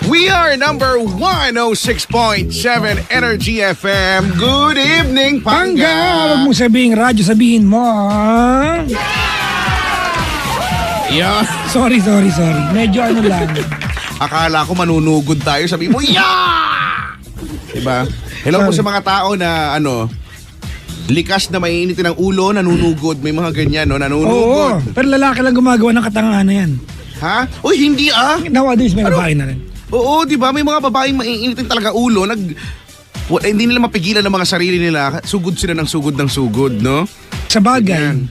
We are number 106.7 Energy FM. Good evening, Pangga! Pangga! Huwag mong sabihin radyo, sabihin mo. Ah? Yeah. Sorry. Medyo ano lang. Akala ko manunugod tayo. Sabi mo, yeah! Diba? Hello po sa mga tao na likas na maiinitin ng ulo, nanunugod. May mga ganyan, no? Oo, Nanunugod. pero lalaki lang gumagawa ng katangahan na yan. Ha? Uy, hindi ah! Nowadays may babae na rin. Oo, di ba? May mga babaeng maiinitin talaga ulo. Hindi nila mapigilan ng mga sarili nila. Sugod sila ng sugod, no? Sa bagay. Yan.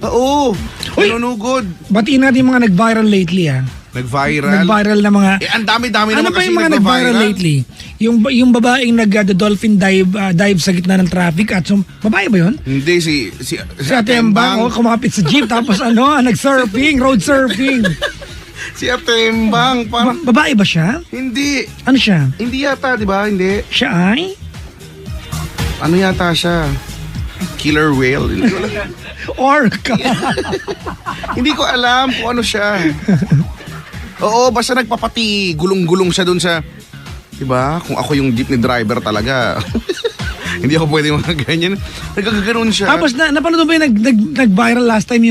Oo. Nanunugod. Batiin natin yung mga nag-viral lately, ha? Nag-viral. Nag-viral na mga... Ang dami-dami Ano naman ba kasi yung mga nag-viral nag-viral lately? Yung babaeng nag-dolphin dive sa gitna ng traffic at babae ba yun? Hindi, si Ate Embang, kumapit sa jeep tapos nag-surfing, road surfing. Si Ate Embang. Babae ba siya? Hindi. Ano siya? Hindi yata, di ba? Hindi. Siya ay? Ano yata siya? Killer whale? Hindi ko alam. Orca. Hindi ko alam kung ano siya. Oo, basta nagpapati gulong-gulong siya dun sa... Diba? Kung ako yung jeepney driver talaga. Hindi ako pwede mga ganyan. Nagkaganoon siya. Tapos napanood mo ba yung nag-viral last time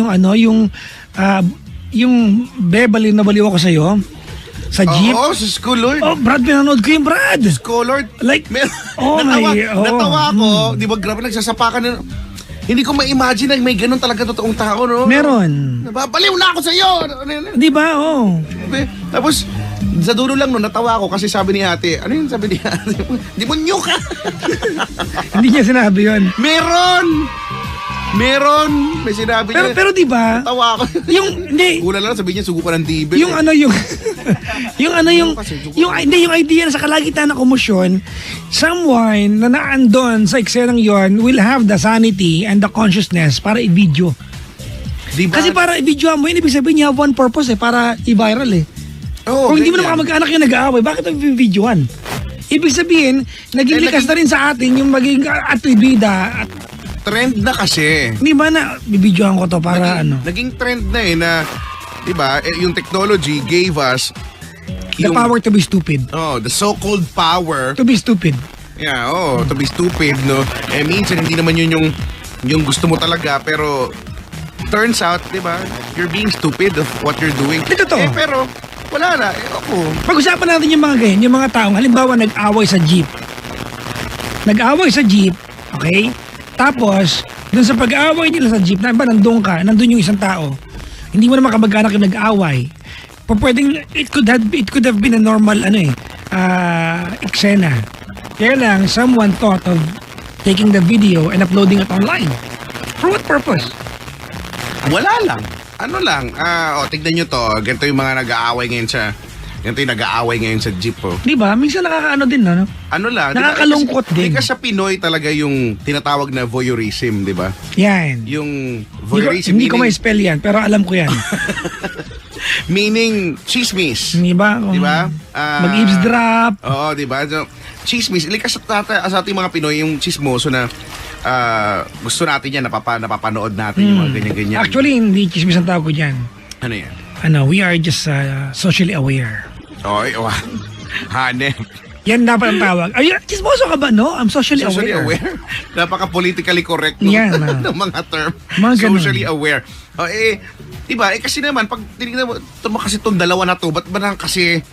yung Beverly na baliw ako sa'yo? Sa jeep? Oo, sa School Lord. Oh, Brad, pinanood ko yung Brad. School Lord. Like, natawa ko. Di ba, grabe nagsasapakan na... Hindi ko ma-imagine na may ganun talaga totoong tao, no? Meron. Nababaliw na ako sa iyo. Di ba? Oh. Tapos, sa dulo lang no, natawa ako kasi sabi ni ate, ano yun sabi ni ate? Demonyo ka! Hindi niya sinabi yun. Meron! May sinabi niya. Pero di ba? Natawa ako. Hindi. Una lang sabi niya, sugukan ng TV. Yung idea na sa kalagitnaan ng komosyon, someone na naandon sa eksenang yon will have the sanity and the consciousness para i-video. Diba? Kasi para i-video mo yun, ibig sabihin niya have one purpose para i-viral eh. Oh, kung hindi mo na mag-anak yung nag-aaway, bakit ang i-videoan? Ibig sabihin, naging likas na rin sa atin yung maging atribida at trend na kasi. di ba na bibidyohan ko to para Naging trend na di ba? Yung technology gave us the power to be stupid. Oh, the so-called power. To be stupid. Yeah, to be stupid, no? Minsan hindi naman yun yung gusto mo talaga, pero turns out, di ba? You're being stupid of what you're doing. Ito to. Pero wala na. Ako. Pag-usapan natin yung mga ganyan, yung mga taong halimbawa nag-away sa jeep. Okay? Tapos, dun sa pag-aaway nila sa jeep, nandun yung isang tao. Hindi mo naman kamag-anak yung nag-aaway. Pwedeng, it could have been a normal, eksena. Kaya lang, someone thought of taking the video and uploading it online. For what purpose? Wala lang. Ano lang. Tignan nyo to. Ganito yung mga nag-aaway ngayon sa jeep, oh. Di ba? Minsan nakakaano din, no? Ano lang. Nakakalungkot din. Kasi sa Pinoy talaga yung tinatawag na voyeurism, di ba? Yan. Yung voyeurism. Hindi ko may spell yan, pero alam ko yan. Meaning, chismis. Di ba? Di ba? Mag-eavesdrop. Oo, di ba? So, chismis. Likas sa ating mga Pinoy, yung chismoso na gusto natin yan, napapanood natin yung mga ganyan-ganyan. Actually, hindi chismis ang tawag ko dyan. Ano yan? We are just socially aware. Oy, hanep. Yan dapat ang tawag. Ay, chismoso ka ba, no? I'm socially aware. Napaka-politically correct ng mga term. Mga Socially aware. Diba? Kasi naman, pag tinignan mo, kasi itong dalawa na to, ba't ba na kasi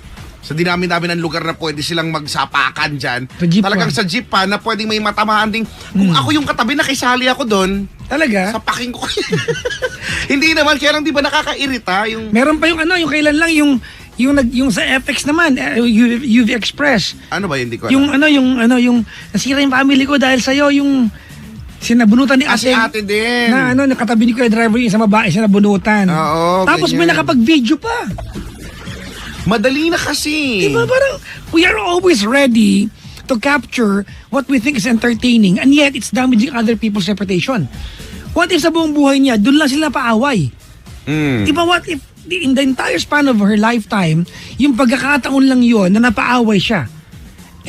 sa dinami-dami ng lugar na pwede silang magsapakan dyan, talagang sa jeep pa na pwedeng may matamaan ding, kung ako yung katabi, nakisali ako doon. Talaga? Sapakin ko. Hindi naman, kaya lang di ba nakakairita yung... Meron pa yung yung kailan lang yung sa FX naman, UV Express. Ano ba, hindi ko alam. Yung nasira yung family ko dahil sa'yo, yung sinabunutan ni ate. Si ate din. Na nakatabi ni Kuya driver yung isang babae, sinabunutan. Oo, tapos ganyan. may nakapag-video pa. Madali na kasi. Diba parang, we are always ready to capture what we think is entertaining and yet it's damaging other people's reputation. What if sa buong buhay niya, doon lang sila paaway? Diba what if in the entire span of her lifetime, yung pagkakataon lang yon na napaaway siya.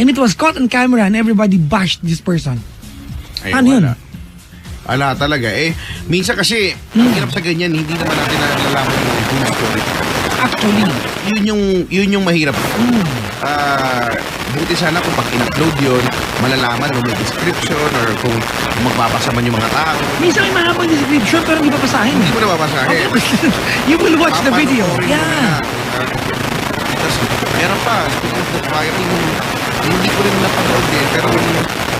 And it was caught on camera and everybody bashed this person. Ay, ano yun? Ala talaga. Minsan kasi, ang hirap sa ganyan, hindi naman natin nalalaman yung full story. Actually. Yun yung mahirap. Buti sana kung pag in-upload yun, malalaman kung may description or kung magbabasa man yung mga tao. Minsan may mahabang description pero hindi papasahin. Hindi ko nababasahin. You will watch the video. Yeah. Tapos, meron pa, speaking of the fire, yung hindi ko rin napanood pero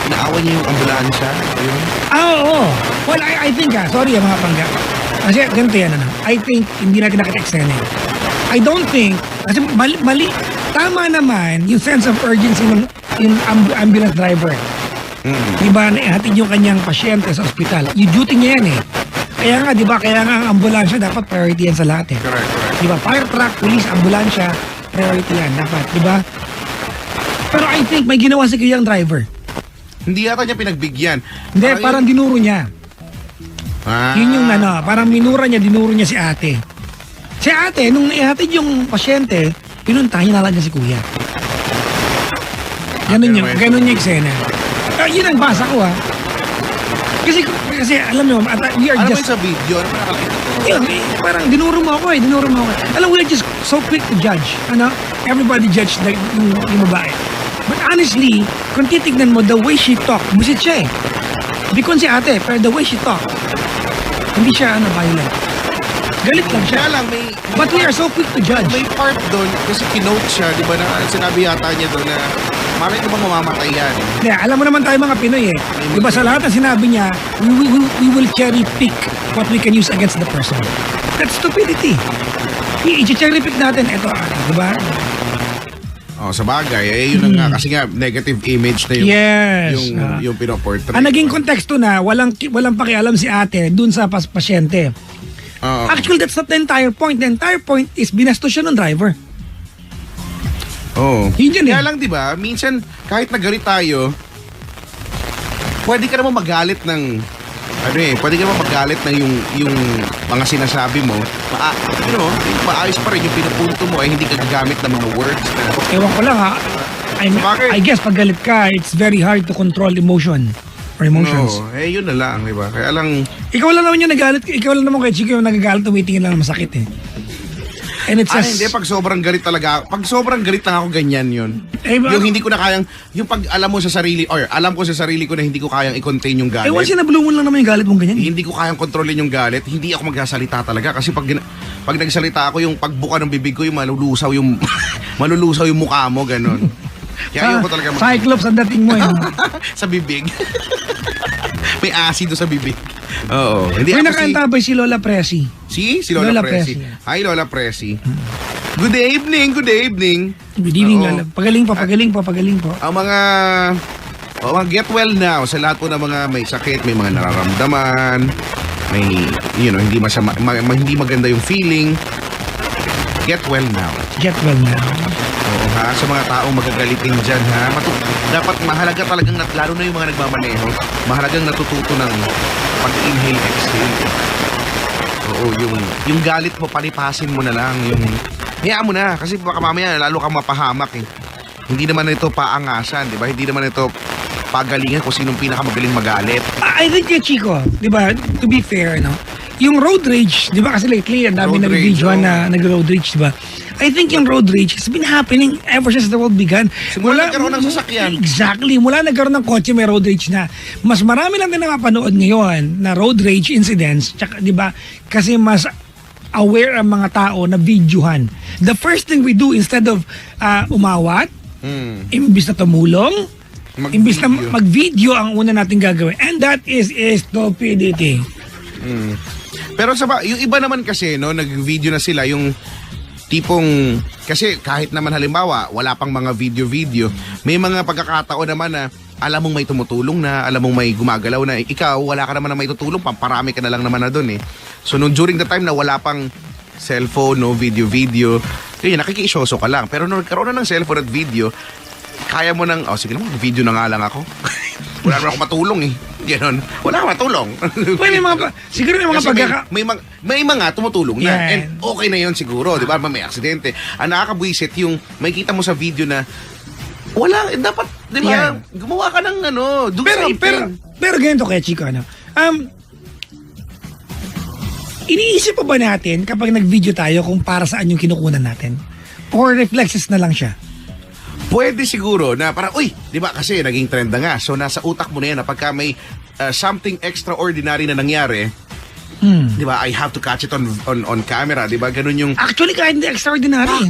naawa niya yung ambulansya. Yun. Oo. Well, I think sorry mga pangga. Kasi ganito yan, I think hindi natin nakita-eksena. I don't think, kasi mali, tama naman yung sense of urgency ng yung ambulance driver. Diba, naihatid yung kanyang pasyente sa ospital. Yung duty niya yan eh. Kaya nga, diba, kaya nga ang ambulansya dapat priority yan sa lahat eh. Correct. Diba, fire truck, police, ambulansya, priority yan dapat, diba? Pero I think may ginawa si kayang driver. Hindi yata niya pinagbigyan. Hindi, parang dinuro niya. Yun yung parang dinuro niya si ate. Si ate, nung ihatid yung pasyente, pinuntahan niya talaga si kuya. Ganun yung eksena. Yun ang basa ko Kasi alam mo, we are Ano just... ba sa video? Ano ba nakakita ko? Yun, parang dinuro mo ako. Alam, we are just so quick to judge. Everybody judge yung babae. But honestly, kung titignan mo, the way she talk, busit siya eh. Hindi ko si ate, pero the way she talk, hindi siya violent. Galit lang siya. Kaya lang, But we are so quick to judge. may part doon, kasi kinote siya, di ba, na sinabi yata niya doon na malay ko bang mamamatay yan? Hindi, alam mo naman tayo mga Pinoy eh. Diba sa lahat ng sinabi niya, we will cherry pick what we can use against the person. That's stupidity. I-cherry pick natin, eto diba? Sa bagay, yun ang kasi nga, negative image na yung, Yes. yung pinoportray. Ang naging konteksto na, walang pakialam si ate dun sa pasyente. Actually, that's not the entire point. The entire point is binastos siya ng driver. Yun yun Kaya lang, di ba, minsan, kahit nagalit tayo, pwede ka naman magalit ng, pwede ka naman magalit ng yung mga sinasabi mo, maayos pa rin yung pinupunto mo, hindi ka gagamit ng mga words na, Ewan ko lang I guess pag galit ka, it's very hard to control emotion or emotions. Yun na lang, di ba? Kaya lang, Ikaw lang naman yung nagalit. Ikaw lang naman kay Chico yung nagagalit, tumitingin lang na masakit eh. And it's hindi, pag sobrang galit talaga, pag sobrang galit lang ako, ganyan yun. Yung hindi ko na kayang, yung pag alam mo sa sarili, or alam ko sa sarili ko na hindi ko kayang i-contain yung galit. Once sinabulungan lang naman yung galit mong ganyan. Hindi ko kayang kontrolin yung galit, hindi ako magsasalita talaga. Kasi pag nagsalita ako, yung pagbuka ng bibig ko, yung malulusaw yung, malulusaw yung mukha mo, ganun. Kaya ayoko talaga Cyclops ang dating mo eh. sa bibig. May asido sa bibig. Oo. Hindi May ako nakantabay si Lola Presi. Si Lola Presi. Hi, Lola Presi. Good evening. Good evening, Lola. Pagaling po. Ang mga get well now sa lahat po ng mga may sakit, may mga nararamdaman, may hindi hindi maganda yung feeling. Get well now. Oo ha, sa mga taong magagalitin dyan ha. Dapat mahalaga talagang, lalo na yung mga nagmamaneho, mahalagang natututo ng pag-inhale, exhale. Oo, yung galit mo, palipasin mo na lang. Hayaan mo na, kasi baka mamaya lalo kang mapahamak eh. Hindi naman ito paangasan, di ba? Hindi naman ito pagalingan kung sinong pinakamagaling magalit. I think Chico, di ba, to be fair, yung road rage, di ba kasi lately, ang dami nag-videoan na nag-road rage, di ba? I think yung road rage has been happening ever since the world began. Simula nagkaroon ng sasakyan. Exactly. Mula nagkaroon ng kotse, may road rage na. Mas marami lang din napapanood ngayon na road rage incidents. Tsaka, di ba? Kasi mas aware ang mga tao na videohan. The first thing we do instead of umawat, imbis na tumulong, imbis na mag-video ang una natin gagawin. And that is stupidity. Pero yung iba naman kasi, nag-video na sila, yung tipong, kasi kahit naman halimbawa, wala pang mga video, may mga pagkakataon naman na alam mong may tumutulong na, alam mong may gumagalaw na, ikaw, wala ka naman na may tutulong, pamparami ka na lang naman na dun eh. So during the time na wala pang cellphone, video, yun, nakikiisyoso ka lang. Pero nung nagkaroon na ng cellphone at video, kaya mo nang, sige naman, video na nga lang ako. Wala naman ako matulong eh. Ganon. Wala ka matulong. Siguro may mga pagkaka... May mga tumutulong na. Yeah. And okay na yun siguro. Di ba? May aksidente. Ang nakakabwisit yung may kita mo sa video na wala, dapat, di ba? Yeah. Gumawa ka ng do something. Pero ganito kaya, Chico, iniisip pa ba natin kapag nag-video tayo kung para saan yung kinukunan natin? Or reflexes na lang siya? Pwede siguro na parang, uy, di ba kasi naging trend na nga. So nasa utak mo na yan na pagka may something extraordinary na nangyari, di ba, I have to catch it on camera, di ba? Ganun yung... Actually, kahit hindi extraordinary.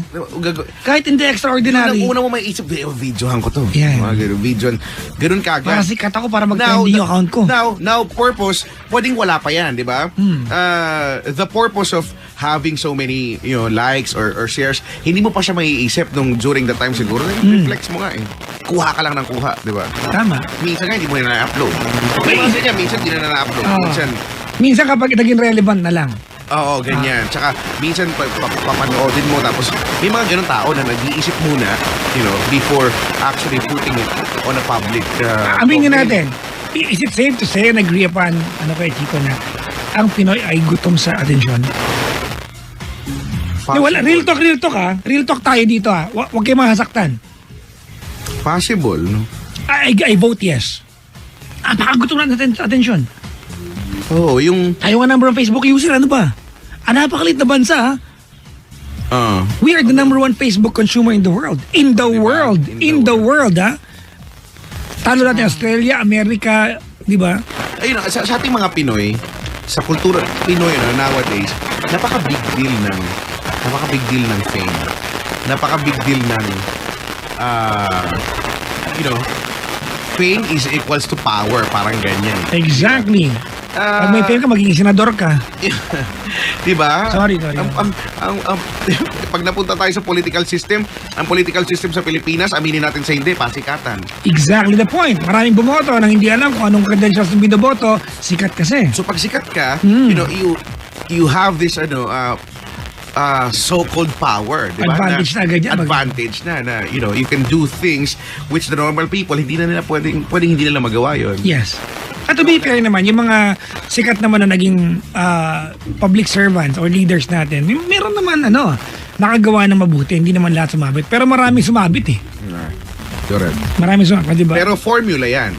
Kahit hindi extraordinary. Una mo may isip, videohan ko to. Yeah. Videohan. Ganun kagad. Para sikat ako para mag-trending yung account ko. Now, purpose, pwedeng wala pa yan, di ba? The purpose of having so many, likes or shares, hindi mo pa siya maiisip nung during the time siguro. Reflex mo nga eh. Kuha ka lang ng kuha, di ba? Tama. Minsan nga, hindi mo na na-upload. Minsan hindi na na-upload. Minsan kapag naging relevant na lang. Oo, ganyan. Tsaka minsan papanoodin mo tapos may mga ganun tao na nag-iisip muna, before actually putting it on a public. Aminin domain. natin, is it safe to say, nag-agree upon, Chico, na ang Pinoy ay gutom sa atensyon? Wala, real talk ha. Real talk tayo dito ha. Huwag kayo mahasaktan. Possible, no? I vote yes. Napakagutom na natin sa atensyon. Oo, yung... Tayo nga number one Facebook user, ano ba? Napakalit na bansa, ha? We are the number one Facebook consumer in the world. In the world, ha? Talo natin Australia, Amerika, di ba? Ayun, sa ating mga Pinoy, sa kultura Pinoy nowadays, napaka-big deal ng fame. Napaka-big deal ng, fame is equals to power, parang ganyan. Exactly. Pag may fame ka, magiging senador ka. Diba? Sorry. Pag napunta tayo sa political system, ang political system sa Pilipinas, aminin natin sa hindi, pasikatan. Exactly the point. Maraming bumoto nang hindi alam kung anong credentials ng binoboto, sikat kasi. So pag sikat ka, you have this so-called power, di ba? Advantage na agad yan. Advantage na you can do things which the normal people hindi na nila pwedeng hindi nila magawa yon. Yes. At to be fair naman, yung mga sikat naman na naging public servants or leaders natin, meron naman nakagawa ng mabuti, hindi naman lahat sumabit. Pero maraming sumabit eh. Correct. Maraming sumabit, di ba? Pero formula yan.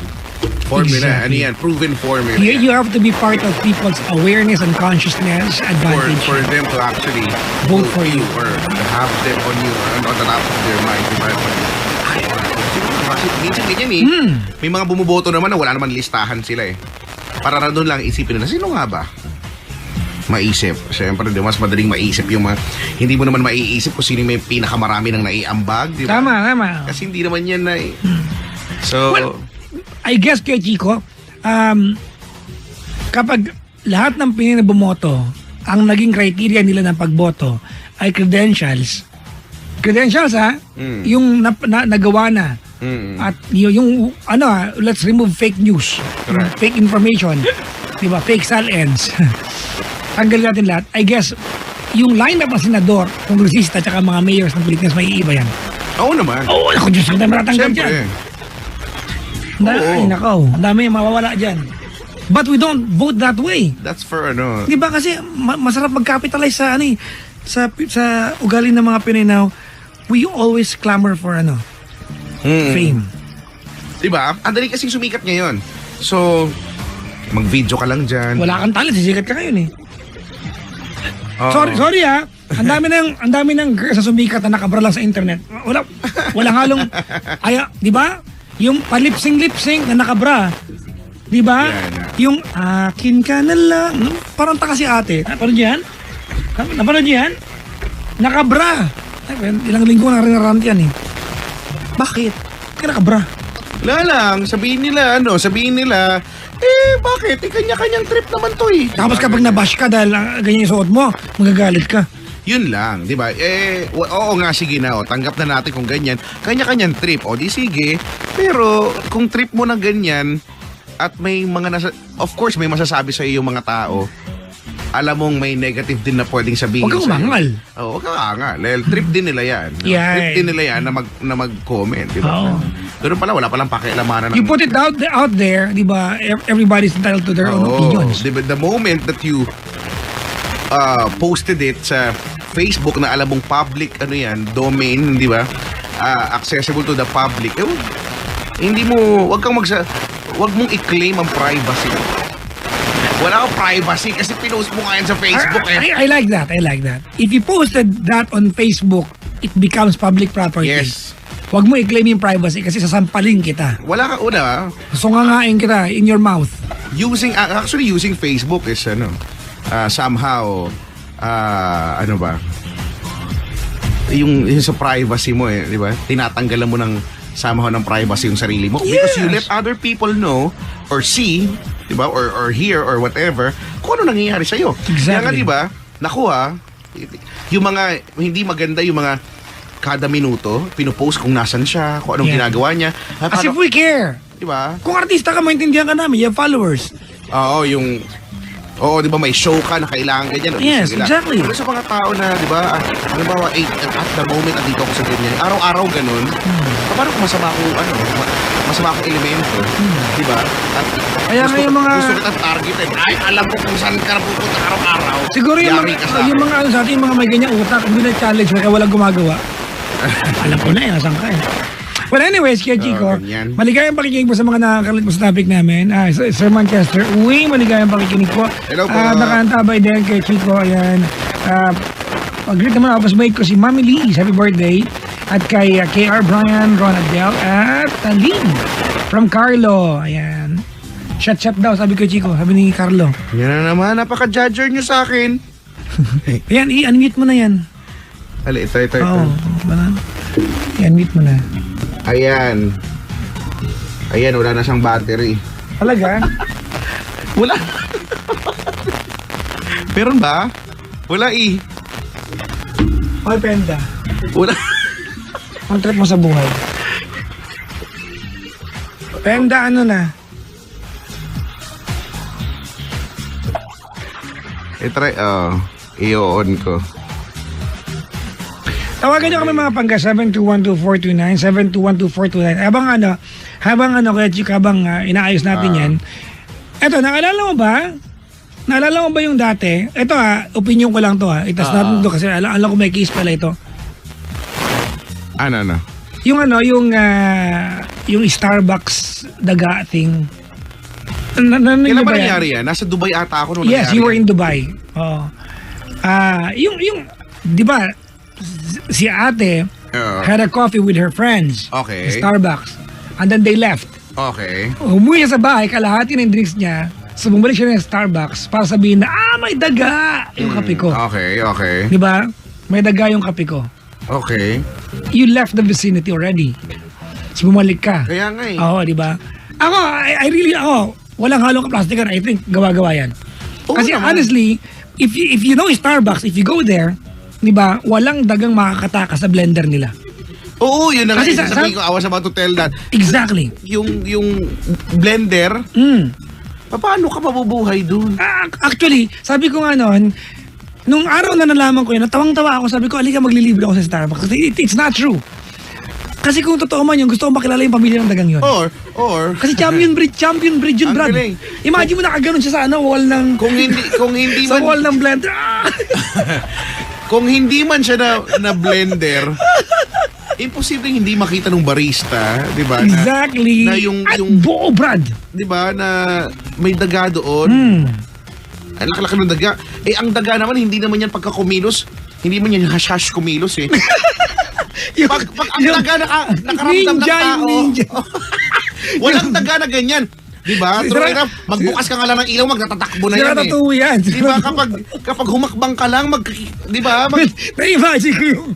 Formula, Exactly. ano yan? Proven formula. You have to be part of people's awareness and consciousness advantage. For them to actually Vote for you. or have them on you, on the top of their mind. Diba? Kasi minsan ganyan eh. May mga bumuboto naman na wala naman listahan sila eh. Para na doon lang isipin nila, sino nga ba? Maisip. Siyempre, mas madaling maisip yung mga, hindi mo naman maiisip kung sino may pinakamarami ng naiambag. Diba? Tama. Kasi hindi naman yan na eh. So, Well, I guess kay Chico, kapag lahat ng Pinoy na bumoto, ang naging criteria nila ng pagboto ay credentials. Credentials yung nagawa na. At yung let's remove fake news, fake information, di ba? Fake sal-ends. Tanggalin natin lahat. I guess, yung lineup ng senador, kongresista, at mga mayors ng Pilipinas, may iiba yan. oo naman. Oo, ako Diyos, ang dami natanggal dyan. Siyempre. Ay, nakaw. Ang dami yung mawawala dyan. But we don't vote that way. That's for Di ba kasi masarap mag-capitalize sa sa ugali ng mga Pinoy now. We always clamor for fame. Diba? Ang dali kasing sumikat ngayon. So, mag-video ka lang dyan. Wala kang talent, sisikat ka ngayon eh. Oo. Sorry ha. Ang dami ng girls na sumikat na nakabra lang sa internet. Wala halong di ba? Yung palipsing na nakabra. Di ba? Yeah. Yung akin ka na lang. Parang taka si ate. Napanood niyo yan? Napanood niyo yan? Nakabra. Ilang linggo na rin narant yan eh. Bakit? Kaya nakabra. Wala lang. Sabihin nila, bakit? Kanya-kanyang trip naman to eh. Tapos kapag nabash ka dahil ganyan yung suot mo, magagalit ka. Yun lang, di ba? Oo nga, sige na. Tanggap na natin kung ganyan. Kanya-kanyang trip. O, di sige. Pero, kung trip mo na ganyan, at may mga of course, may masasabi sa iyo yung mga tao, alam mong may negative din na pwedeng sabihin. Huwag kang umangal. Oo, huwag kang umangal. Dahil trip din nila yan. Yeah. Trip din nila yan na mag-comment, di ba? Doon pala, wala palang pakialamanan. You put it out there, di ba? Everybody's entitled to their own opinions. Diba, the moment that you posted it sa Facebook na alam mong public, domain, di ba? Accessible to the public. Wag mong i-claim ang privacy. Wala kang privacy kasi pinost mo nga yan sa Facebook eh. I like that. I like that. If you posted that on Facebook, it becomes public property. Yes. Huwag mo i-claim yung privacy kasi sasampalin kita. Wala ka una. Sungangain kita in your mouth. Actually using Facebook is somehow ano ba? Yung sa privacy mo di ba? Tinatanggalan mo ng somehow ng privacy yung sarili mo because you let other people know or see, di ba? Or hear or whatever kung ano nangyayari sa iyo. Exactly. Kaya nga di ba? Naku yung mga hindi maganda yung mga kada minuto pinupost kung nasan siya, kung anong ginagawa niya. As if we care. Di ba? Kung artista ka, maintindihan ka namin. You have followers. Oo, di ba may show ka na kailangan ganyan. Yes, exactly. Pero sa mga tao na, di ba, halimbawa, at the moment, andito ako sa ganyan, araw-araw ganun, paano kung masama akong elemento, di ba? At kaya nga yung mga... Gusto kitang targetin. Ay, alam ko kung saan ka na pupunta araw-araw. Siguro yung mga ano sa atin, yung mga may ganyang utak, hindi na challenge mo kaya walang gumagawa. Alam ko na nasan ka Well, anyways, Kuya Chico, maligayang pakikinig po sa mga nakakalit po sa topic namin. Sir Manchester, maligayang pakikinig po. Hello po. Nakaantabay din kay Chico, ayan. Pag-greet naman ako, pasmate ko si Mami Lee, happy birthday. At kay KR Brian, Ron Adel, at Lynn from Carlo, ayan. Shut daw, sabi ko Chico, sabi ni Carlo. Yan na naman, napaka-judger nyo sa akin. Ayan, i-unmute mo na yan. Ali, ito. Oo, i-unmute mo na. Ayan, wala na siyang battery. Talaga? Wala. Meron ba? Wala Hoy, Penda. Wala. Ang trip mo sa buhay. Penda, ano na? I-try, i-on ko. Tawagan nyo kami mga pangga 7212429 7212429. Habang Kuya Chico, habang inaayos natin yan. Eto, naalala mo ba yung dati? Ito opinion ko lang to Itas natin to kasi alam ko may case pala ito. Ano? Yung Starbucks daga thing. Kailan ba nangyari yan? Nasa Dubai ata ako nung Yes, nangyari you were yan. in Dubai. Yung di ba, si ate had a coffee with her friends. Okay. Sa Starbucks. And then they left. Okay. Umuwi siya sa bahay, kalahati ng drinks niya. So bumalik siya ng Starbucks para sabihin na, may daga yung kape ko. Okay. Di ba? May daga yung kape ko. Okay. You left the vicinity already. So bumalik ka. Kaya nga Oo, di ba? Ako, I really, walang halong kaplastikan. I think gawa-gawa yan. Kasi naman. honestly, if you know Starbucks, if you go there, di ba, walang dagang makakataka sa blender nila. Oo, yun na nga. Kasi Sabi ko, I was about to tell that. Exactly. Yung blender, paano ka mabubuhay dun? Actually, sabi ko nga noon, nung araw na nalaman ko yun, natawang-tawa ako, sabi ko, alika maglilibre ako sa Starbucks. Kasi it's not true. Kasi kung totoo man yun, gusto kong makilala yung pamilya ng dagang yun. Or Kasi champion bridge yun, Ang Brad. galing. Imagine mo nakaganon siya sa wall ng... kung hindi sa man wall ng blender. kung hindi man siya na blender, imposibleng hindi makita ng barista, 'di ba? Exactly. Na yung buo, Brad. 'di ba na may daga doon. Ang laki-laki ng daga. Ang daga naman hindi naman yan pagka-kumilos. Hindi man yan hash kumilos Pag ang daga nakaramdam ng tao. Ninja. Walang daga na ganyan. Diba? Magbukas ka nga lang ng ilaw, magtatatakbo na yan Totoo yan. Diba? Kapag humakbang ka lang, diba? Na-imagine ko yung...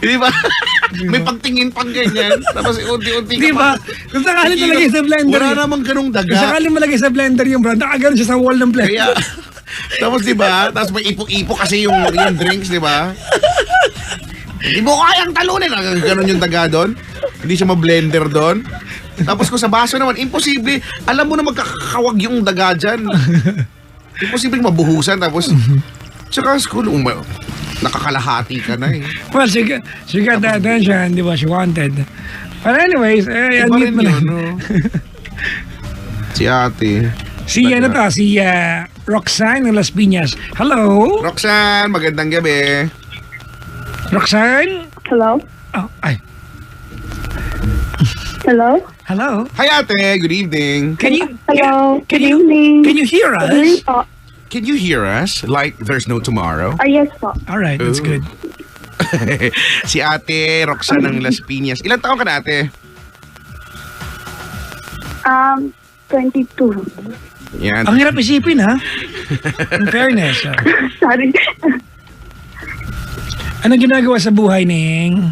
Diba? May pagtingin pang ganyan. Tapos unti-unti ka diba? Kung sakali malagay sa blender. Wala namang ganung daga. Kung sakali malagay sa blender yung brand, nakaganon siya sa wall ng blender. Kaya, tapos diba? Tapos may ipo-ipo kasi yung drinks, diba? Hindi mo kayang talunin. Ganon yung daga doon. Hindi siya ma-blender doon. Tapos kung sa baso naman, imposible. Alam mo na magkakawag yung daga dyan. Imposible mabuhusan. Tapos, tsaka school, nakakalahati ka na Well, she got the attention, di ba? She wanted. But anyways, admit mo na. Si ate. Si Roxanne ng Las Piñas. Hello? Roxanne, magandang gabi. Roxanne? Hello? Oh, ay. Hello? Hello? Hi ate, good evening. Can Hello. Can Good you- evening. Can you hear Good evening us? po. Can you hear us? Like there's no tomorrow? Yes po. Alright, that's Ooh. good. Si Ate Roxanne ng Las Piñas. Ilang taon ka na, ate? 22. Yan. Ang hirap isipin, ha? In fairness. Sorry. Anong ginagawa sa buhay, Ning?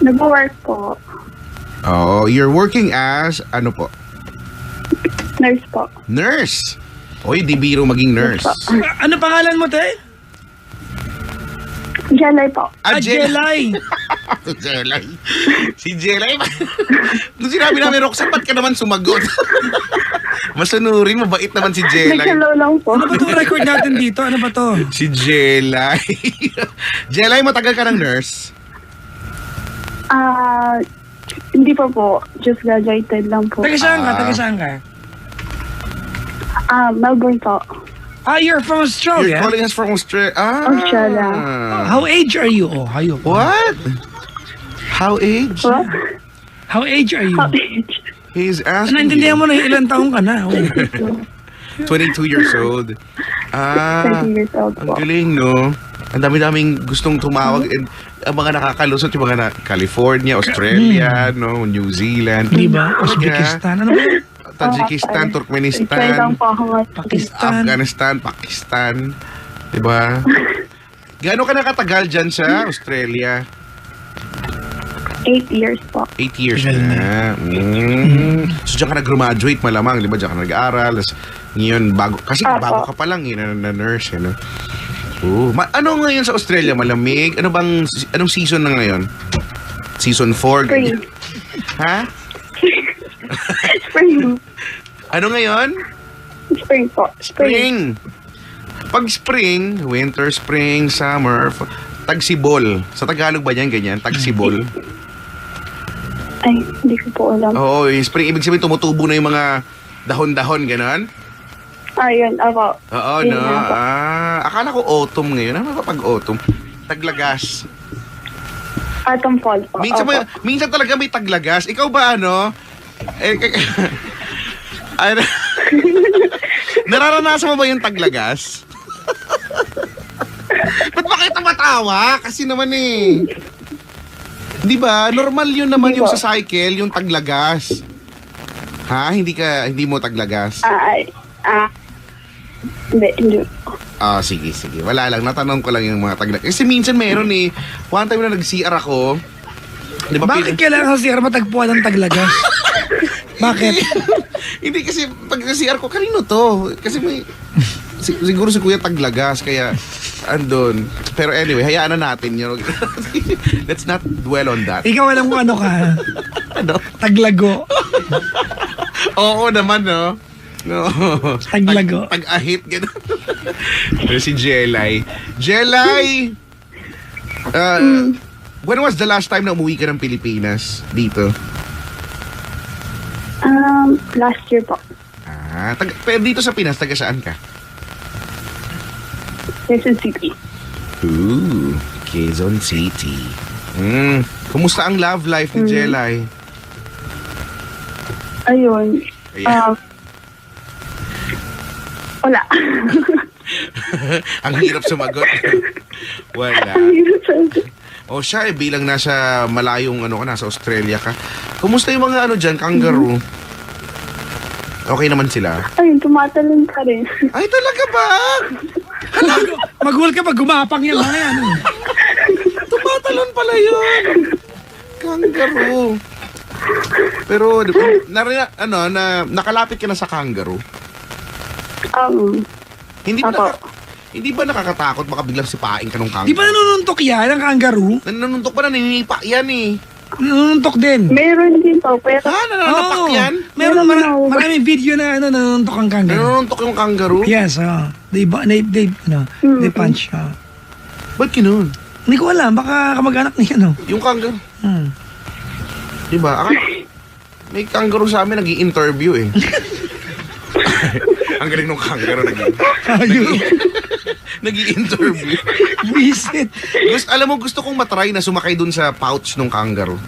Nag-work po. Oh, you're working as, ano po? Nurse po. Nurse. Oy, di biro maging nurse. Ano pangalan mo, te? Jelay po. Jelay. Jelay. Si Jelay. Nung sinabi namin, Roxanne, ba't ka naman sumagot? Masunurin, mabait naman si Jelay. Nag-hello lang po. Ano ba itong record natin dito? Ano ba to? Si Jelay. Jelay, matagal ka ng nurse? Hindi pa po. Just graduated lang po. Taga saan ka? Taga saan ka? Melbourne po. You're from You're Australia? calling us from Australia. Australia. How age are you? Oh, hayo. What? How age? What? How age are you? He's asking Naintindihan you. mo na ilang taong ka na. Oh. 22 years old. 20 years old Ang po. galing, no? Ang dami-daming gustong tumawag. And, ang mga nakakalusot, yung mga California, Australia, no? New Zealand. Di ba? Uzbekistan. Ano ba yun? Tajikistan, Try lang Turkmenistan, po ako Pakistan. Afghanistan, Pakistan. Diba? Gaano ka nakatagal dyan sa Australia? 8 years po. 8 years Tagal na. So dyan ka nag-graduate malamang, di ba? Dyan ka nag-aaral. Ngayon, bago ka pa lang, na nurse, no? Ano ngayon sa Australia? Malamig? Anong season na ngayon? Season 4? Spring. Ha? Spring. Ano ngayon? Spring po. Spring. Pag spring, winter, spring, summer, tagsibol. Sa Tagalog ba yan ganyan? Tagsibol? Ay, hindi ko po alam. Oo, yung spring. Ibig sabihin, tumutubo na yung mga dahon-dahon, ganon? Yun. Ako. Oo, Yun no? nga po. Akala ko autumn ngayon. Ano ba pag autumn? Taglagas. Autumn fall po. Minsan, Opo. minsan talaga may taglagas. Ikaw ba ano? Ano? Nararanasan mo ba yung taglagas? Ba't ba kayo tumatawa? Kasi naman Di ba? Normal yun naman Hindi yung po. sa cycle, yung taglagas. Ha? Hindi mo taglagas? Hindi. Sige. Wala lang. Natanong ko lang yung mga taglagas. Kasi minsan meron one time na nag-CR ako. Di ba? Bakit kailangan sa CR matagpuan ng taglagas? Bakit? Hindi kasi pag CR ko, kanino to? Kasi may... siguro si Kuya Taglagas, kaya andun. Pero anyway, hayaan na natin yun. Let's not dwell on that. Ikaw alam kung ano ka. Ano? Taglago. Oo naman, no? No. Taglago. Tag-ahit, gano'n. Pero si Jelay. Jelay! When was the last time na umuwi ka ng Pilipinas dito? Last year po. Pero dito sa Pinas, taga saan ka? Quezon City. Quezon City. Kumusta ang love life ni Jelay? Ayun. Ayan. Wala. Ang hirap sumagot. Wala. O siya bilang nasa malayong nasa Australia ka. Kumusta yung mga dyan, kangaroo? Okay naman sila? Ayun, tumatalon pa rin. Ay, talaga ba? Magulat ka pag gumapang yan mga yan. Tumatalon pala yun. Kangaroo. Pero, nakalapit ka na sa kangaroo? Hindi ba, Ako. hindi ba nakakatakot? Baka biglang sipain ka ng kangaroo. Di ba nanununtok yan ang kangaroo? Nanununtok pa na, naninipa yan Nanununtok din. Meron din po, pero Nananapak Oo. yan? Meron Meron maraming video na nanununtok ang kangaroo. Nanununtok yung kangaroo? Yes, they punch. Ba't kinun? Hindi ko alam, baka kamag-anak niya, Yung kangaroo. Diba? May kangaroo sa amin nag-i-interview Ang galing nung kangaroo nag-i-interview. Visit. Alam mo, gusto kong matry na sumakay dun sa pouch nung kangaroo.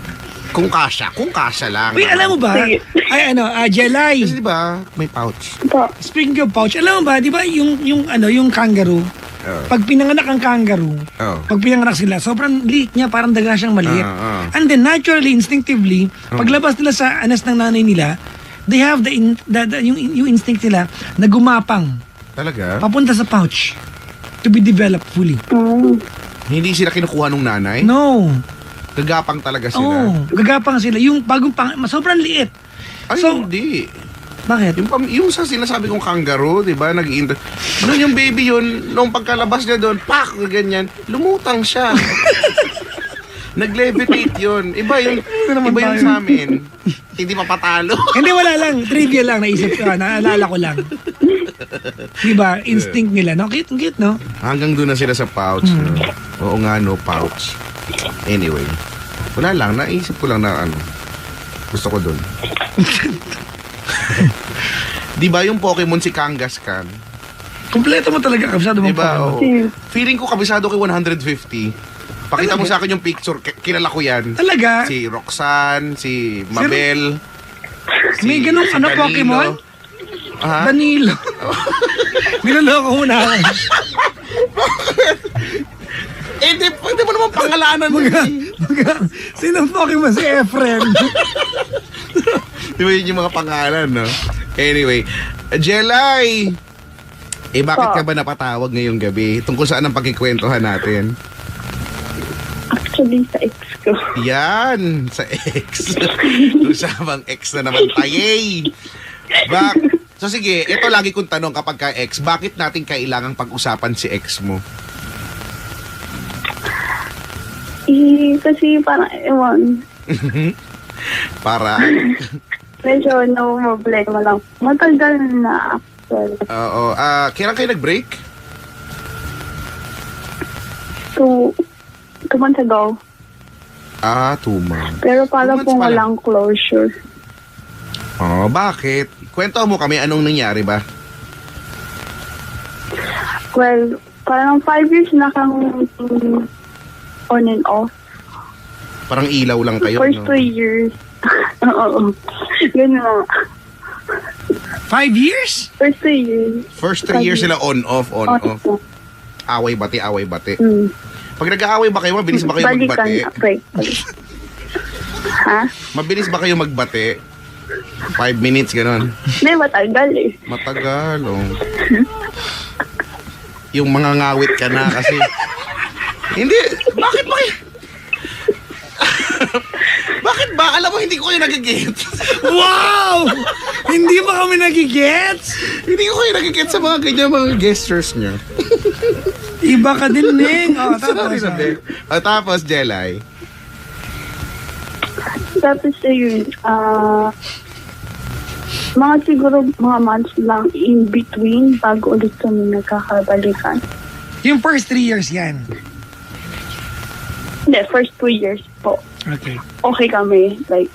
Kung kasya lang. Wait, alam mo ba? Sige. Ay, Jelay. Kasi di ba, may pouch. Po. Speaking of pouch, alam mo ba, di ba yung kangaroo, pag pinanganak ang kangaroo, Oh. pag pinanganak sila, sobrang liit niya, parang daga siyang maliit. Ah. And then naturally, instinctively, paglabas nila sa anas ng nanay nila, they have yung instinct nila na gumapang Talaga? papunta sa pouch to be developed fully. Hindi sila kinukuha nung nanay? No. Gagapang talaga sila? Oh, gagapang sila. Yung bagong sobrang liit. Ay, So- hindi. Bakit? Yung sa sinasabi kong kangaroo, di ba, Noon yung baby yun, nung pagkalabas niya doon, pak, ganyan, lumutang siya. Nag-levitate yun. Iba yung tayo. sa amin. Hindi mapatalo. Hindi, wala lang. Trivia lang, naisip ko. Naalala ko lang. Diba? Instinct nila. No? Cute, no? Hanggang doon na sila sa pouch. No? Oo nga, no, pouch. Anyway, wala lang, naisip ko lang na gusto ko doon. Di ba yung Pokemon si Kangaskhan? Kompleto mo talaga. Kabisado mo Di ba? pa. Oo. Feeling ko kabisado kay 150. Pakita mo sa akin yung picture, kilala ko yan. Talaga? Si Roxanne, si Mabel. May ganun, si ano, Danilo. Pokemon? Ha? Danilo. Niloloko mo na ako. Pwede mo naman pangalanan mo. Sinong Pokemon? Si Efren. Di ba yun yung mga pangalan, no? Anyway, Jelay! Bakit ka ba napatawag ngayong gabi? Tungkol saan ang pagkikwentuhan natin? Actually, sa ex ko. Yan, sa ex. Usapang ex na naman tayo. So sige, ito lagi kong tanong kapag ka-ex, bakit natin kailangang pag-usapan si ex mo? Kasi parang, ewan, Para, medyo no problema lang. Matagal na actually. oo, kailan kayo nag-break? 2 months ago. 2 months. Pero para 2 months pong pa lang. walang closure. Bakit? Kwento mo kami, anong nangyari ba? Well, parang 5 years na kang on and off. Parang ilaw lang kayo, First no? 2 years. Oo. Gano'n. 5 years? First 2 years. First 3 years sila on-off. On. Away-bati. Mm. Pag nag-aaway ba kayo, mabilis ba kayo Balikan magbati? na. Break. Ha? Mabilis ba kayo magbati? 5 minutes, gano'n. Hindi, matagal eh. Matagal, oh. Yung mga ngawit ka na kasi... Hindi, bakit ba kayo? Bakit ba? Alam mo, hindi ko kayo nagigets. Wow! Hindi ba kami nagigets? Hindi ko kayo nagigets sa mga ganyan mga gestures niyo. Iba ka din, Ning. Tapos. Tapos, Jelay. Tapos yun, mga siguro mga months lang in between bago ulit kami nagkakabalikan. Yung first 3 years yan. Hindi, first 2 years po. Okay. Okay kami, like,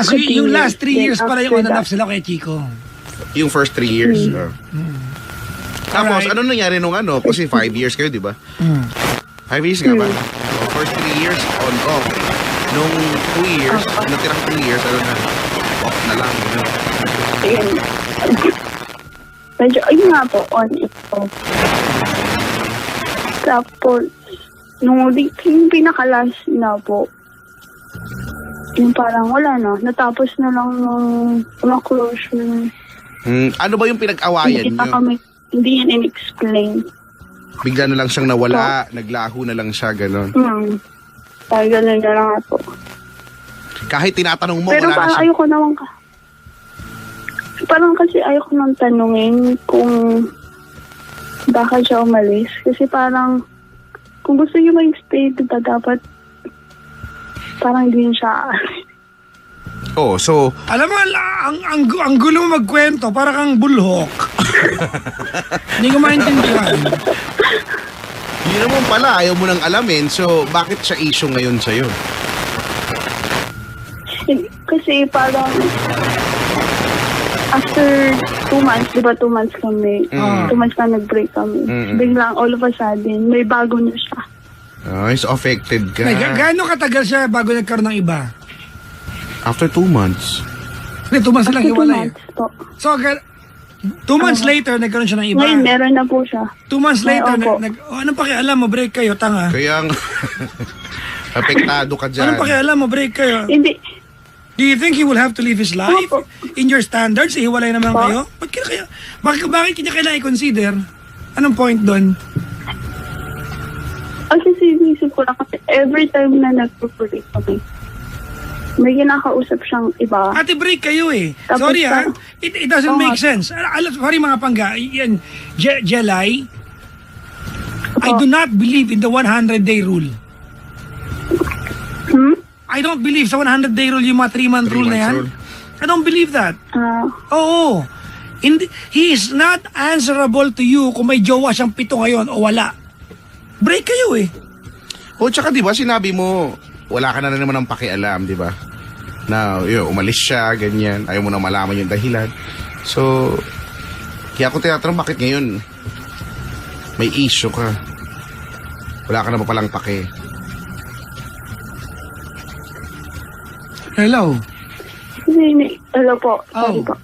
So yung last 3 Then years pala yung on after and that- off sila kay Chico. Yung first 3 years. Tapos, Alright. ano nangyari nung ano? Kasi 5 years kayo, di ba? 5 years nga ba? So, first 3 years, on-off. Nung 2 years, natirang 2 years, ano na? Off na lang. Ano? ayun. Medyo, ayun nga po, on it po. Tapos, yung pinaka-last na po, yung parang wala na, natapos na lang ng mga closure. Ano ba yung pinag-awayan Hindi nyo? kami, hindi yan in-explain. Bigla na lang siyang nawala, naglaho na lang siya, gano'n. Parang ganun na lang nga po. Kahit tinatanong mo, Pero wala na parang siya. ayoko naman parang kasi ayoko nang tanungin kung bakit siya umalis. Kasi parang kung gusto niyo mag-stay, diba dapat parang hindi siya. Oh, so, Alam mo, ang gulo mo magkwento, para kang bulhok. Hindi ko maintindihan. yun naman pala, ayaw mo nang alamin. So, bakit siya issue ngayon sa'yo? Kasi parang after 2 months, diba 2 months kami, 2 months na nag-break kami. Mm. Biglang all of a sudden, may bago na siya. Ay, so affected ka. Gaano katagal siya bago nagkaroon ng iba? After 2 months. Hindi, 2 months lang After 2 hiwalay. months po. So, 2 months later, nagkaroon siya ng iba. Ngayon, meron na po siya. 2 months later, Ngayon, anong pakialam mo? Break kayo, tanga. Kaya nga, apektado ka dyan. Anong pakialam mo? Break kayo. Hindi. Do you think he will have to live his life? Opo. In your standards, hiwalay naman Opo. kayo? Bakit kanya kailangan i-consider? Anong point doon? Kasi sinisip ko lang kasi every time na nagpo-break kami, may kinakausap siyang iba. Ate, break kayo eh. Tapos Sorry ha. parang- It doesn't Oo make nga. sense. Sorry mga pangga. Yan. Jelay, I Opo. do not believe in the 100-day rule. Hmm? I don't believe sa 100-day rule, yung mga 3-month rule na yan. rule. I don't believe that. Oo. He is not answerable to you kung may jowa siyang 7 ngayon o wala. Break kayo eh. O tsaka di ba sinabi mo, wala ka na naman ng pakialam, di ba? Na umalis siya, ganyan. Ayaw mo na malaman yung dahilan. So, kaya ako tinatanong bakit ngayon may issue ka. Wala ka na pa palang pake. Hello? Hello po. Sorry Oh. po.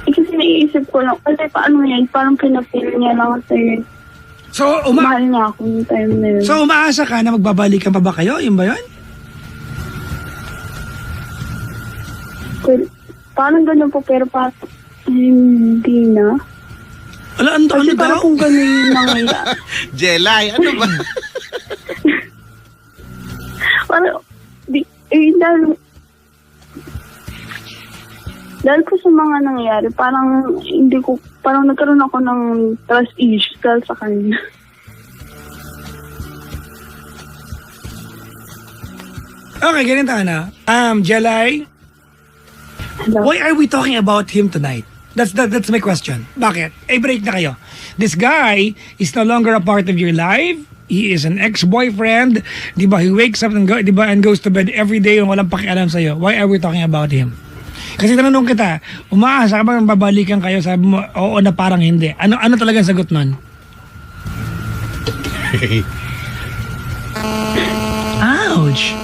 Kasi naiisip ko lang, kasi paano yan, parang pinapil niya lang kasi So, mahal niya ako yung time na yun. so umaasa ka na magbabalikan pa ba kayo? Yun ba yun? Well, parang ganun po, pero parang hindi na. Ano Kasi daw? parang kung ganun yung nangyayari. Jelay, ano ba? Parang, dahil po sa mga nangyayari, parang hindi ko, parang nagkaroon ako ng trust issues dahil sa kanya. Okay, ganito na. Jelay, Hello? why are we talking about him tonight? That's my question. Bakit? Break na kayo. This guy is no longer a part of your life. He is an ex-boyfriend. Di ba? He wakes up and goes to bed every day and walang pakialam sa'yo. Why are we talking about him? Kasi tanong kita, umaasa ka bang babalikan kayo? Sabi mo, oo na parang hindi. Ano talagang sagot nun? Ouch!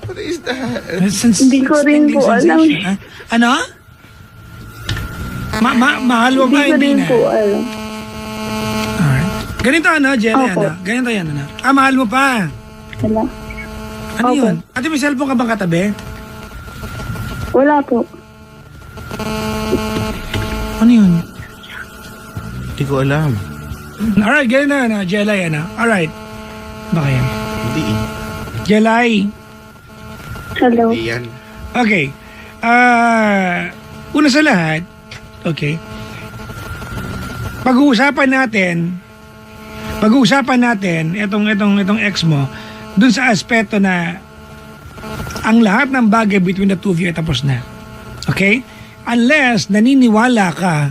What is that? Hindi ko rin po alam. Ano? Mahal mo ba? Hindi ko rin na? po alam. Alright. Ganito Jelly, Opo. Ganito yan, mahal mo pa. Wala. Ano Opo. yun? Ate, may cellphone ka bang katabi? Wala po. Ano yun? Hindi ko alam. Alright, ganito Jelly, Alright. Baka yan. Hindi. Jelay. Hello. Hindi yan. Okay. Una sa lahat, okay, pag-uusapan natin itong ex mo dun sa aspeto na ang lahat ng bagay between the two of you ay tapos na. Okay? Unless naniniwala ka,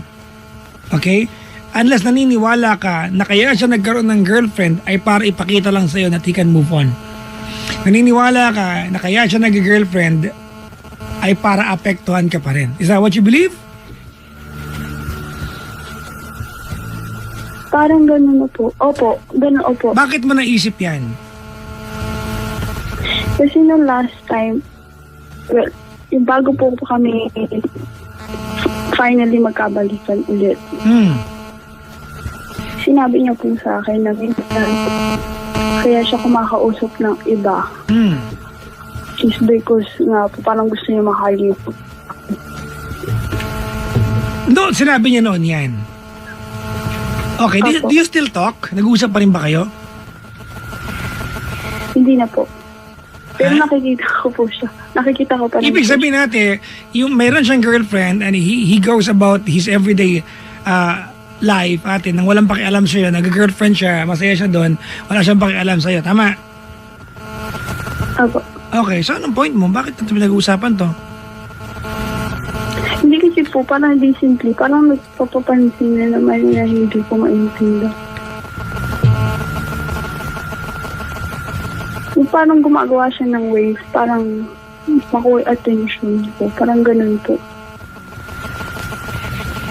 okay? Unless naniniwala ka na kaya siya nagkaroon ng girlfriend ay para ipakita lang sa'yo that he can move on. Naniniwala ka na kaya siya nag-girlfriend ay para apektuhan ka pa rin. Is that what you believe? Parang ganun na po. Opo. Ganun, opo. Bakit mo naisip yan? Kasi nung last time, well, yung bago po kami finally magkabalikan ulit. Sinabi niya po sa akin na minsan kaya siya kumakausap ng iba is because nga po parang gusto niya mahalin po. No, sinabi niya noon yan. Okay, do you still talk? Nag-uusap pa rin ba kayo? Hindi na po. Pero Ha? nakikita ko po siya. Nakikita ko pa rin. Ibig po sabihin natin, yung mayroon siyang girlfriend and he goes about his everyday life atin nang walang pakialam sa'yo, nag-girlfriend siya, masaya siya doon, wala siyang pakialam sa'yo. Tama? Opo. Okay, so anong point mo? Bakit ito pinag-uusapan to? Hindi kasi po, parang hindi simple. Parang nagpapapansin na naman na hindi ko maintindihan. Yung parang gumagawa siya ng ways, parang makuha attention ko. Parang ganun po.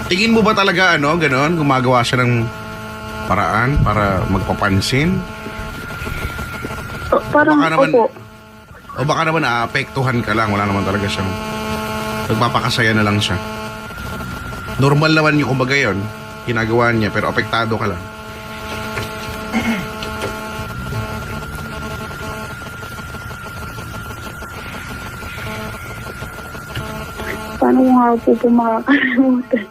Tingin mo ba talaga, ganon? Gumagawa siya ng paraan para magpapansin? Parang, Baka naman- opo. O baka naman naapektuhan ka lang, wala naman talaga siyang nagpapakasaya na lang siya. Normal naman yung kumbaga yun, ginagawa niya pero apektado ka lang. Paano ko nga po makakalimutan?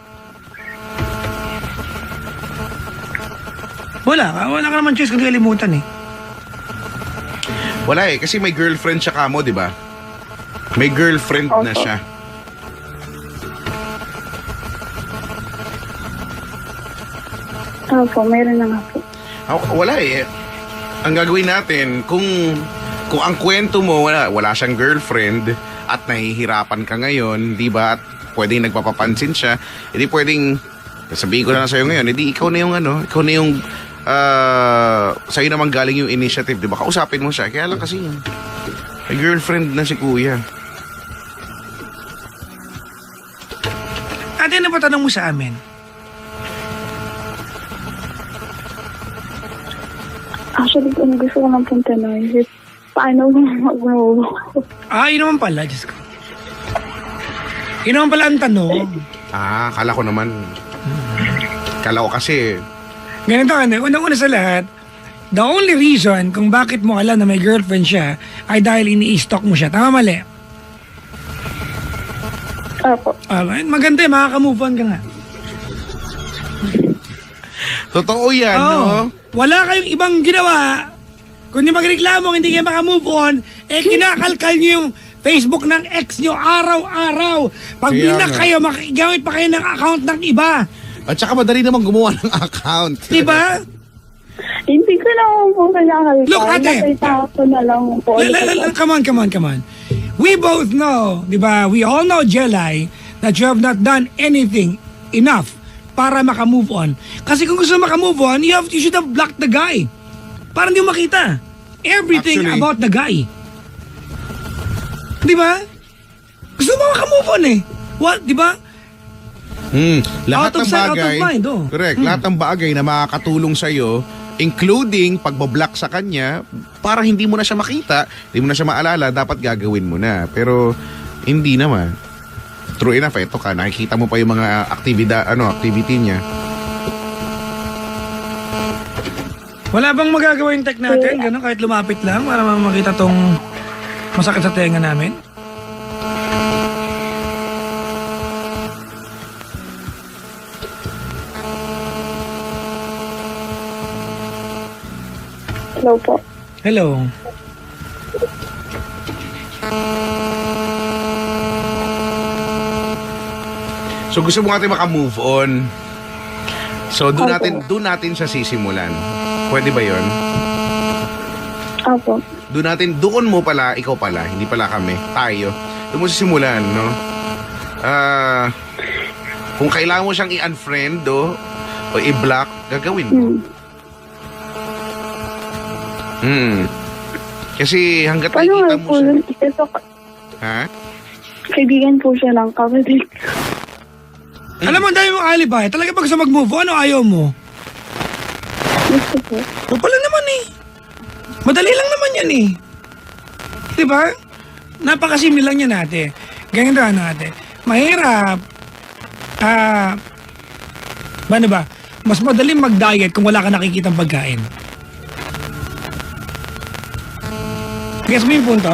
Wala ka naman choice kundi kalimutan eh. Wala kasi may girlfriend siya kamo, di ba? May girlfriend na Opo. siya. Opo, meron na nga po. Wala Ang gagawin natin, kung ang kwento mo, wala siyang girlfriend at nahihirapan ka ngayon, di ba? At pwedeng nagpapapansin siya, hindi pwedeng, sabihin ko na lang sa'yo ngayon, hindi ikaw na yung sa'yo naman galing yung initiative, di ba? Kausapin mo siya. Kaya lang kasi, may girlfriend na si kuya. Ate, ano ba tanong mo sa amin? Actually, kung gusto ko lang pong tanong, is paano ko mag-move? Yun naman pala, Diyos ko. Yun naman pala ang tanong. Kala ko kasi, Ganito ka na, unang-una sa lahat, the only reason kung bakit mo alam na may girlfriend siya ay dahil ini-stalk mo siya. Tama mali? Opo. Maganda makaka-move on ka nga. totoo yan, no? Wala kayong ibang ginawa. Kundi magreklamo, hindi kayo makamove on, kinakalkal nyo yung Facebook ng ex nyo araw-araw. Pag Kaya binak nga. kayo, makigamit pa kayo ng account ng iba. At saka madali naman gumawa ng account. Diba? Hindi ko naman po kailangan. Look, ate. Nakita ko na lang po. Come on. We both know, di ba? We all know, Jelay, that you have not done anything enough para makamove on. Kasi kung gusto makamove on, you should have blocked the guy. Para hindi mo makita everything Actually, about the guy. Di ba? Gusto mo makamove on eh. What, di ba? Lahat Out of ng sight, out of bagay, mind, oh. correct, lahat ng bagay na makakatulong sa'yo, including pagbablock sa kanya, para hindi mo na siya makita, hindi mo na siya maalala, dapat gagawin mo na. Pero, hindi naman. True enough, ito ka, nakikita mo pa yung mga activity niya. Wala bang magagawa yung tech natin? Ganun, kahit lumapit lang para makita tong masakit sa tenga namin? Hello po. Hello. So, gusto mo natin makamove on. So, doon Opo. natin siya sisimulan. Pwede ba yon? Opo. Doon mo pala, ikaw pala, hindi pala kami, tayo. Doon mo sisimulan, no? Kung kailangan mo siyang i-unfriend, o i-block, gagawin mo. Kasi hanggat Paano nakikita nga mo po siya. yun? Ito, Ha? kaibigan po siya ng kapatid ko. Alam mo, ang dami mong alibay. Talaga ba gusto mag-move on o ayaw mo? Gusto po. O pala naman eh. Madali lang naman yan eh. Diba? Napakasimple lang yan ate. Ganyan daw ate. Mahirap. Ano ba? Mas madaling mag-diet kung wala ka nakikitang pagkain. Guess mo yung punto?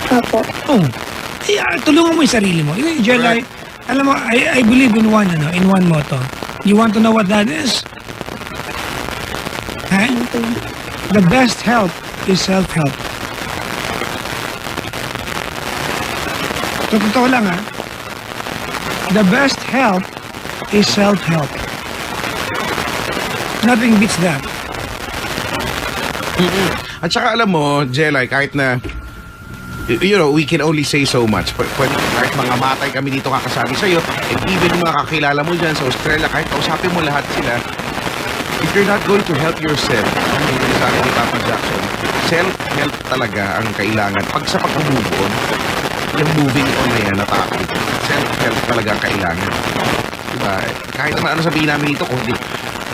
Opo. Oh. Tulungan mo yung sarili mo. Jelay, alam mo, I believe in one motto. You want to know what that is? Ha? The best help is self-help. Totoo lang ha. The best help is self-help. Nothing beats that. At saka alam mo, Jelay, kahit na we can only say so much. Kahit mga matay kami dito kakasabi sa'yo, and even yung mga kakilala mo dyan sa Australia, kahit kausapin mo lahat sila, if you're not going to help yourself, yung sa akin ni Papa Jackson, self-help talaga ang kailangan. Pag sa pag-move on, yung moving on na yan, self-help talaga ang kailangan. Diba? Kahit naman ano sabihin namin dito, kung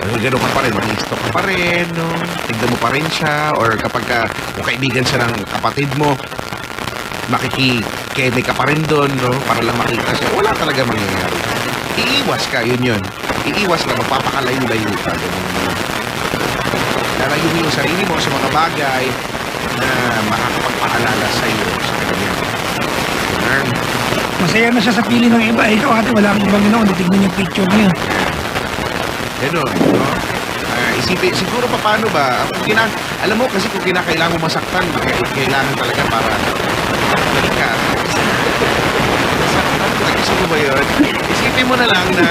Gano'n ka pa rin, mag-i-stalk ka pa rin, no? Tignan mo pa rin siya, or kapag kung kaibigan siya ng kapatid mo, makikikeme ka pa rin doon, no? Para lang makita siya. Wala talaga mangyayari. Iiwas ka, yun. Iiwas ka, magpapakalayo-layo ka. Lalayo mo yung sarili mo sa mga bagay na makakapagpaalala sa iyo sa kanya. Ganun. Masaya na siya sa pili ng iba. Ikaw ate, wala kang ibang ginawa. Titignan yung picture niya. Ganun, no? Isipin, siguro pa paano ba? Alam mo, kasi kung kinakailangan mo masaktan, kailangan talaga para balik ka. Masaktan, gusto mo ba yun? Isipin mo na lang na,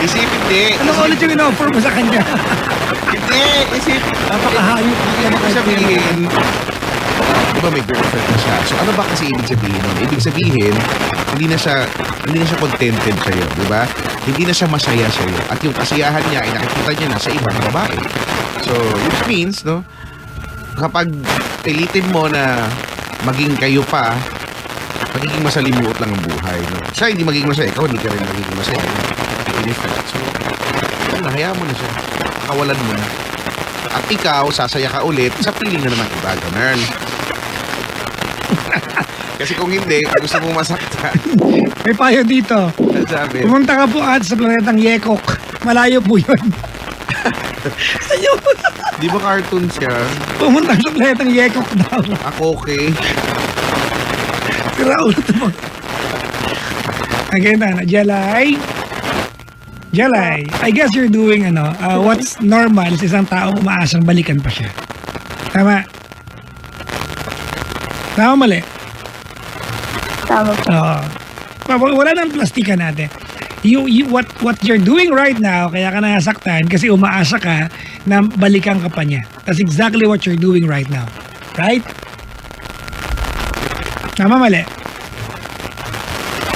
isipin, Ano ulit yung in-offer mo sa kanya? Hindi, isipin. Napakahayop. Ibig sabihin, di ba may girlfriend na siya? So ano ba kasi ibig sabihin nun? Ibig sabihin, hindi na siya contented sa'yo, di ba? Hindi na siya masaya sa'yo. At yung kasiyahan niya ay nakikita niya na sa ibang babae. So, which means, no, kapag pilitin mo na maging kayo pa, magiging masalimuot lang ang buhay, no? Siya hindi magiging masaya, ikaw hindi ka rin magiging masaya. In effect. So, hayaan mo na siya. Kawalan mo na. At ikaw, sasaya ka ulit sa piling na naman iba. Ganun. Kasi kung hindi, gusto mong masaktan. May payo dito. Sabi, Pumunta ka po at sa planetang Yekok. Malayo po yun. Sa'yo. di ba cartoon siya? Pumunta ka sa planetang Yekok daw. Ako okay. Sira ulo ito mo. Again na, Jelay, I guess you're doing what's normal sa isang tao umaasang balikan pa siya. Tama? Tama mali? Tama po. Oo. Wala nang plastika natin. What you're doing right now, kaya ka nasaktan kasi umaasa ka na balikan ka pa niya. That's exactly what you're doing right now. Right? Tama mali?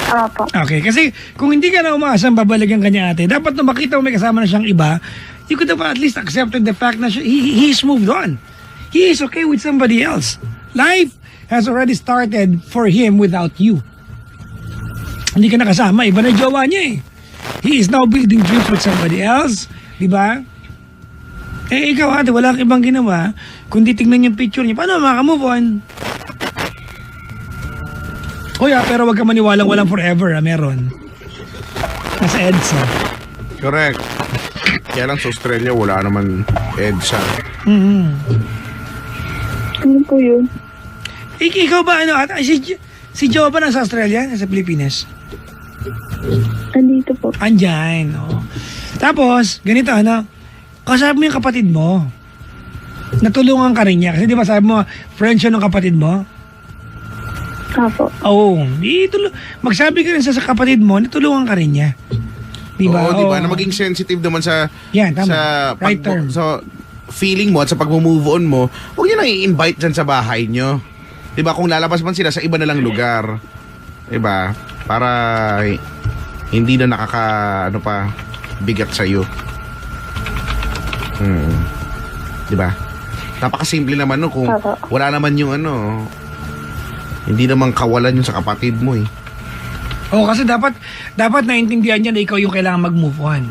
Tama po. Okay, kasi kung hindi ka na umaasang babalikan ka niya ate, dapat na makita mo may kasama na siyang iba, you could have at least accepted the fact na he's moved on. He is okay with somebody else. Life has already started for him without you. Hindi ka nakasama, iba na jowa niya eh. He is now building dreams with somebody else, di ba? Eh ikaw ate, wala kang ibang ginawa, kundi tingnan yung picture niya, paano maka-move on? Kuya, pero wag ka maniwalang walang forever, meron. Nasa EDSA. Correct. Kaya lang sa Australia, wala naman EDSA. Mm-hmm. Ano po yun? Ikaw ba, si Joe ba nasa Australia, nasa Pilipinas? Andito po. Andyan, oh. Tapos, ganito, kasama mo yung kapatid mo. Natulungan ka rin niya. Kasi di ba sabi mo, friend siya ng kapatid mo? Apo. Oo. Magsabi ka rin sa kapatid mo, natulungan ka rin niya. Diba? Oo, diba? Na maging sensitive naman sa Yan, tama. sa Right term. sa feeling mo at sa pag-move on mo, huwag niyo nang i-invite dyan sa bahay nyo. Diba? Kung lalabas man sila sa iba na lang lugar. Diba? Para hindi na bigat sa'yo. Diba? Napakasimple naman no kung wala naman yung hindi naman kawalan yun sa kapatid mo eh. Oo, kasi dapat naintindihan niya na ikaw yung kailangan mag-move on.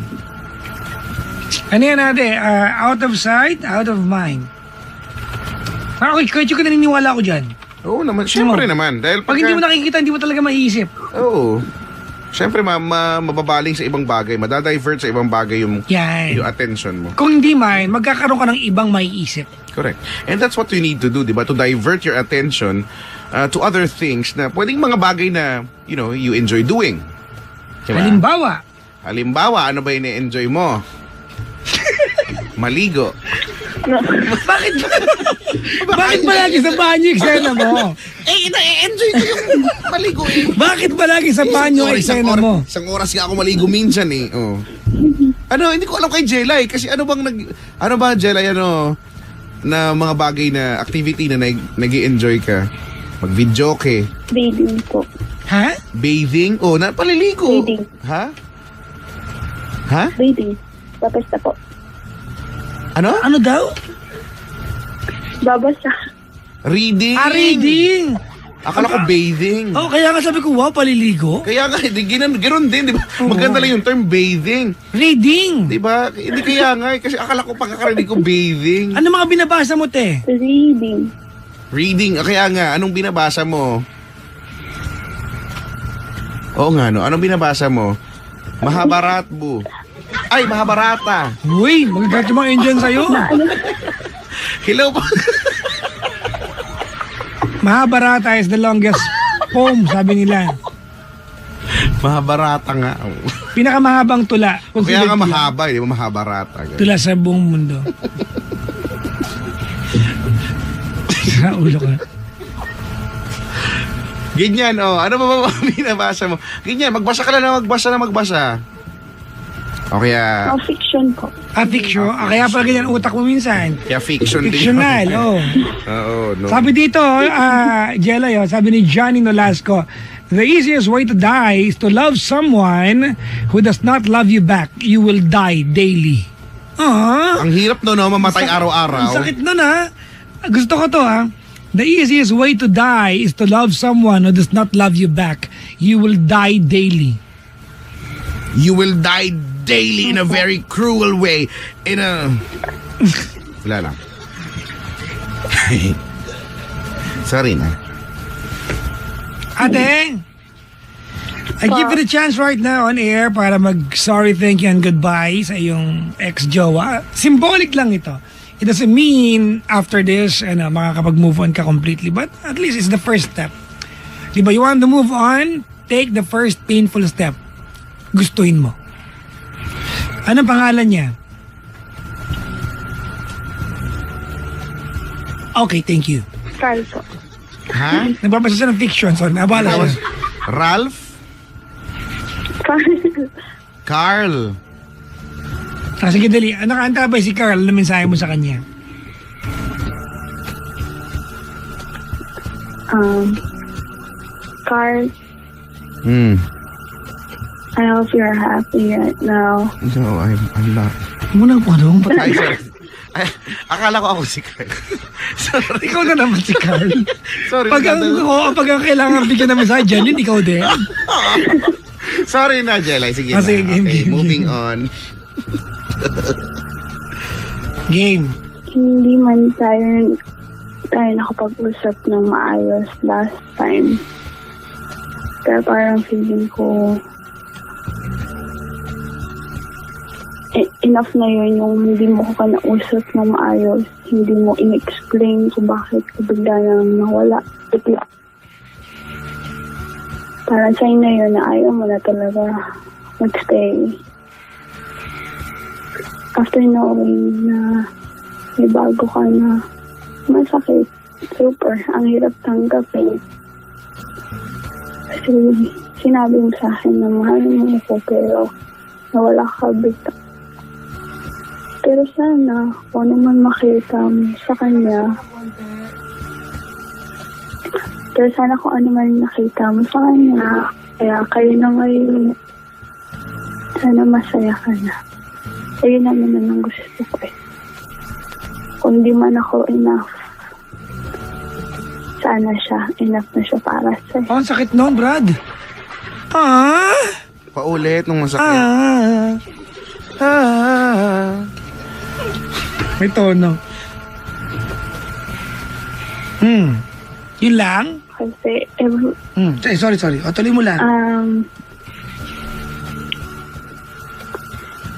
Ano yan natin? Out of sight, out of mind. Okay, kahit yung naniniwala ko dyan. Oo naman, syempre naman. Dahil Pag hindi mo nakikita, hindi mo talaga maiisip. Oo. Syempre, mababaling sa ibang bagay. Madadivert sa ibang bagay yung attention mo. Kung hindi man, magkakaroon ka ng ibang maiisip. Correct. And that's what you need to do, di ba? To divert your attention to other things na pwedeng mga bagay na, you enjoy doing. Diba? Halimbawa, ano ba yung enjoy mo? Maligo. Bakit ba lagi sa banyo eksena mo? Enjoy ko yung maligo eh. Bakit ba lagi sa banyo eksena mo? Isang oras nga ako maligo minsan eh. Oh. Hindi ko alam kay Jelay kasi ano ba Jelay na mga bagay na activity na nag-i-enjoy ka? Mag-videoke. Bathing po. Ha? Bathing? Paliligo. Bathing. Ha? Bathing. Babasa po. Ano daw? Babasa. Reading. Reading. Akala ko bathing. Oh, kaya nga sabi ko, wow, paliligo. Kaya nga, ganoon din, di ba? Oo. Maganda lang yung term bathing. Reading. Di ba? Hindi kaya nga, kasi akala ko pagkakarinig ko bathing. Ano mga binabasa mo, te? Reading. Reading, kaya nga, anong binabasa mo? Oo nga, no? Anong binabasa mo? Mahabharat, Ay, Mahabharata. Uy, magagat yung mga Indian sa'yo. Hello po. Mahabharata is the longest poem, sabi nila. Mahabharata nga. Pinakamahabang tula. Kaya nga tula. mahaba, di ba? Mahabharata. Tula sa buong mundo. Sa ulo ka. Ganyan, ano ba mga binabasa mo? Ganyan, magbasa ka na magbasa. O kaya, Fiction po. Fiction. Kaya pala ganyan ang utak mo minsan. kaya fiction din. Fictional, oh. Oo, no. Sabi dito, Jelay, sabi ni Johnny Nolasco, the easiest way to die is to love someone who does not love you back. You will die daily. Ang hirap no, mamatay Ang araw-araw. sakit nun, ha? Gusto ko to, ha? The easiest way to die is to love someone who does not love you back. You will die daily. You will die daily in a very cruel way. Wala lang. Sorry na. Ate, I give you the chance right now on air para mag-sorry, thank you, and goodbye sa iyong ex-jowa. Symbolic lang ito. It doesn't mean after this, makakapag-move on ka completely, but at least it's the first step. Di ba, you want to move on, take the first painful step. Gustuhin mo. Anong pangalan niya? Okay, thank you. Carl po. Ha? Nagbabasa siya ng fiction, so nabala siya. Ralph? Carl? Sige, dali. Nakaantabay si Carl na mensahe mo sa kanya. Carl, I hope you're happy right now. No, I'm not. Muna po, ano? Ay, sorry. Ay, akala ko ako si Carl. Sorry. Ikaw na naman si Carl. Sorry. Pag ang kailangan bigyan ng mensahe dyan, yun, ikaw din. Sorry na, Jelay. Sige Ah, na. sige, game, Okay, game, moving game. on. Game. Hindi man tayo nakapag-usap ng maayos last time. Pero parang feeling ko enough na yun yung hindi mo ko kanausap ng maayos. Hindi mo in-explain kung bakit ka bigla nang nawala. Bigla. Parang sign na yun na ayaw mo na talaga mag-stay. After knowing na may bago ka na, masakit. Super. Ang hirap tanggapin. Kasi sinabi mo sa akin na mahal mo ako pero nawala ka bigla. Pero sana, kung ano man makita mo sa kanya, pero sana kung ano man nakita mo sa kanya, kaya kayo na ngayon, sana masaya ka na. Ayun naman ang gusto ko eh. Kung di man ako enough, sana siya, enough na siya para sa'yo. Oh, ang sakit nun, Brad. Paulit nung masakit. May tono. Yun lang? Kasi, Sorry. O, tuloy mo lang.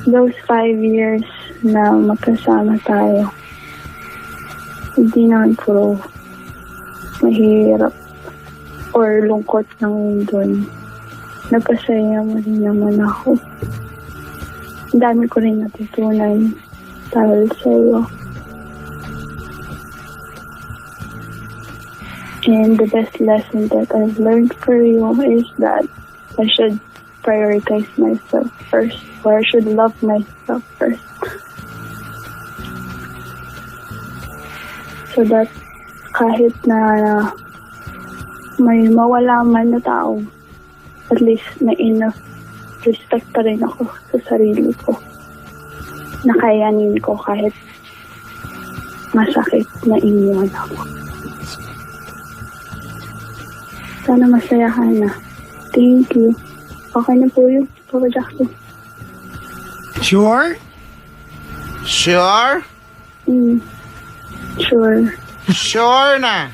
those 5 years na magkasama tayo, hindi naman puro mahirap or lungkot lang dun. Napasaya mo rin naman ako. Ang dami ko rin natutunan dahil sa'yo. And the best lesson that I've learned for you is that I should prioritize myself first, or I should love myself first. So that kahit na may mawala man na tao, at least may enough respect pa rin ako sa sarili ko. Nakayanin ko kahit masakit na iniwan ako. Sana masaya ka na. Thank you. Okay na po yun, Papa Jackson. Sure? Sure? Sure. Sure na.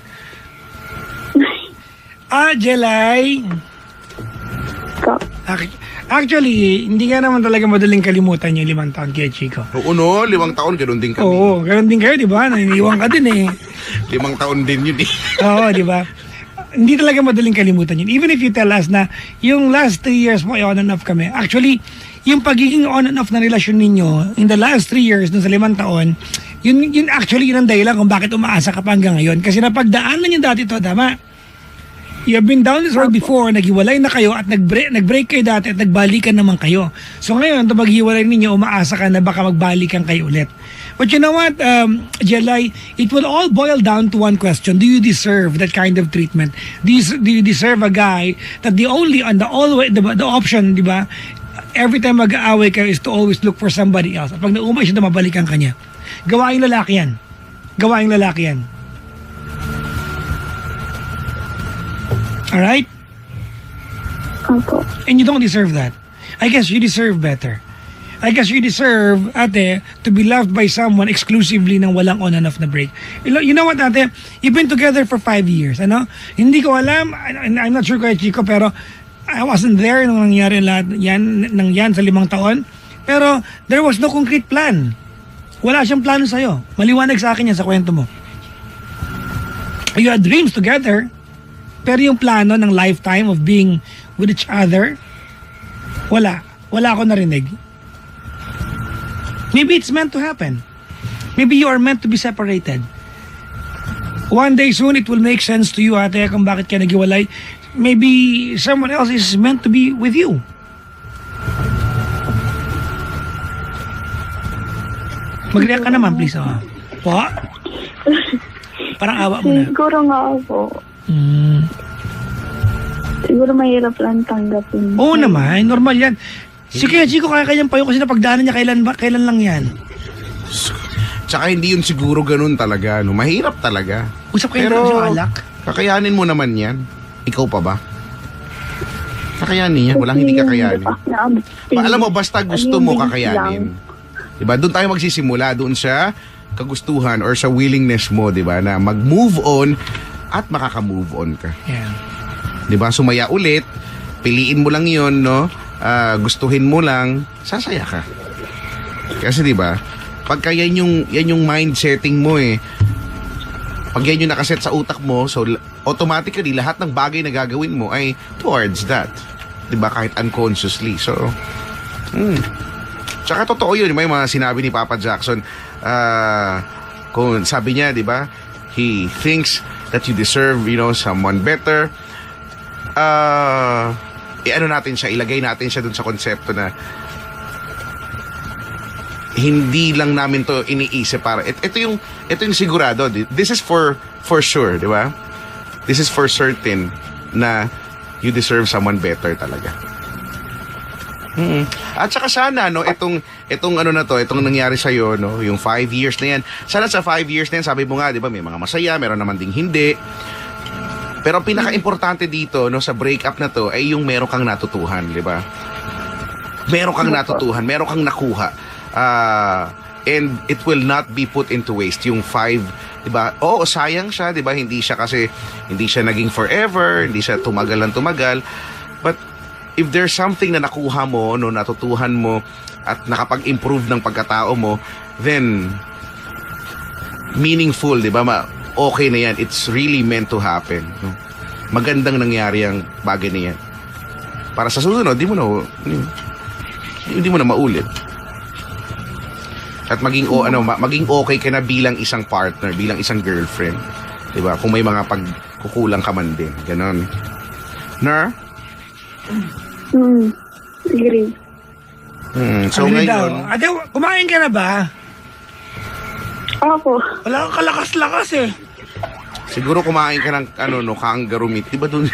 Jelay. Ka. Actually, hindi nga naman talaga madaling kalimutan yung 5 taon kay Chico. Oo, no, 5 taon, ganun din kami. Oo, ganun din kayo, di ba? Naniniwang ka din eh. 5 taon din yun eh. Oo, di ba? Hindi talaga madaling kalimutan yun. Even if you tell us na yung last 3 years mo ay on and off kami. Actually, yung pagiging on and off na relasyon ninyo in the last 3 years, dun sa 5 taon, yun actually yun ang dahilan kung bakit umaasa ka pa hanggang ngayon. Kasi napagdaanan yung dati to, tama? You have been down this road before, naghiwalay na kayo at nag-break kayo dati at nagbalikan naman kayo. So ngayon, ito maghiwalay ninyo, umaasa ka na baka magbalikan kayo ulit. But you know what, Jelay, it will all boil down to one question. Do you deserve that kind of treatment? Do you deserve a guy that the option, di ba, every time mag-aaway kayo is to always look for somebody else. At pag naumay siya, mabalikan ka niya. Gawaing lalaki yan. Gawaing lalaki yan. Alright? Opo. And you don't deserve that. I guess you deserve better. I guess you deserve, ate, to be loved by someone exclusively nang walang on and off na break. You know what, ate? You've been together for 5 years, ano? Hindi ko alam, I'm not sure kay Chico, pero I wasn't there nung nangyari lahat yan sa 5 taon. Pero there was no concrete plan. Wala siyang plano sa'yo. Maliwanag sa akin yan sa kwento mo. You had dreams together, pero yung plano ng lifetime of being with each other, wala. Wala ako narinig. Maybe it's meant to happen. Maybe you are meant to be separated. One day soon, it will make sense to you, ate, kung bakit ka naghiwalay. Maybe someone else is meant to be with you. Mag-react ka naman, please. Po? Parang awa mo na. Siguro nga po. Hmm. Siguro mahirap lang tanggapin. Oo naman, normal yan. Si Kuya Chico, kaya kanyang payo kasi napagdaanan niya kailan lang yan. Tsaka hindi yun siguro ganun talaga. No? Mahirap talaga. Usap kayo Pero, sa alak. kakayanin mo naman yan. Ikaw pa ba? Kakayanin yan. Walang hindi kakayanin. Alam mo, basta gusto mo, kakayanin. Diba? Doon tayo magsisimula. Doon sa kagustuhan or sa willingness mo, diba? Na mag-move on at makaka-move on ka. Yeah. Diba? Sumaya ulit. Piliin mo lang yon, no? Gustuhin mo lang, sasaya ka. Kasi 'di ba? Pagka yan yung mind setting mo pag yan yung nakaset sa utak mo, so automatically lahat ng bagay na gagawin mo ay towards that. 'Di ba? Kahit unconsciously. So, Tsaka totoo yun, may mga sinabi ni Papa Jackson, kung sabi niya, 'di ba? He thinks that you deserve, someone better. Ilagay natin siya dun sa konsepto na hindi lang namin to iniisip para ito yung sigurado, this is for sure, di ba? This is for certain na you deserve someone better talaga. At saka sana itong nangyari sa iyo, yung 5 years na yan. Sana sa 5 years na yan, sabi mo nga, di ba, may mga masaya, meron naman ding hindi. Pero ang pinaka-importante dito, sa breakup na to, ay yung meron kang natutuhan, di ba? Meron kang natutuhan, meron kang nakuha. And it will not be put into waste. Yung 5, di ba? Oo, sayang siya, di ba? Hindi siya naging forever, hindi siya tumagal. But if there's something na nakuha mo, natutuhan mo, at nakapag-improve ng pagkatao mo, then meaningful, di ba? Okay na yan. It's really meant to happen. No? Magandang nangyari ang bagay na yan. Para sa susunod, hindi mo na maulit. At maging okay ka na bilang isang partner, bilang isang girlfriend. 'Di ba? Kung may mga pagkukulang ka man din, ganon. Nar? Agree. So ngayon, Ate, kumain ka na ba? Opo. Wala kang kalakas-lakas siguro kumain ka ng kangaroo meat. 'Di ba doon?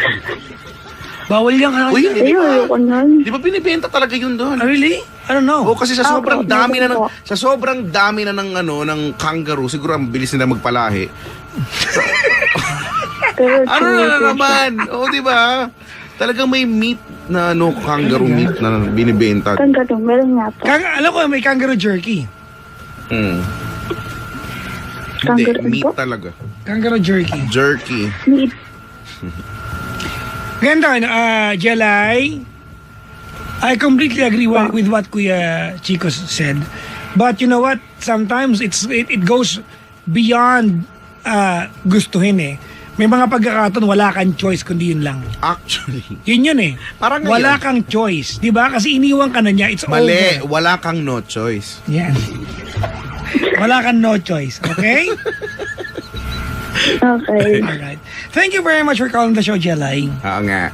Bawal yan ka. Uy, Ayun, ayoko nun. Di ba binibenta talaga yun doon? Really? I don't know. Kasi sa sobrang dami na ng kangaroo, siguro ang bilis nila magpalahi. Pero Ano na naman? Oo, di ba? Talagang may meat na kangaroo meat na binibenta. Kangaroo, meron nga po. Alam ko, may kangaroo jerky. Mm. Hindi, Kangaroo meat po? talaga. Kangaroo jerky. Jerky. Meat. Ganda, Jelay. I completely agree with what Kuya Chico said. But you know what? Sometimes it goes beyond gustuhin eh. May mga pagkakataon wala kang choice kundi yun lang. Actually. Yun eh. Parang ngayon. wala kang choice. Di ba? Kasi iniwan ka na niya. It's Mali, over. wala kang no choice. Yan. Wala kang no choice. Okay? Okay. Alright. Thank you very much for calling the show, Jelay. Oo nga.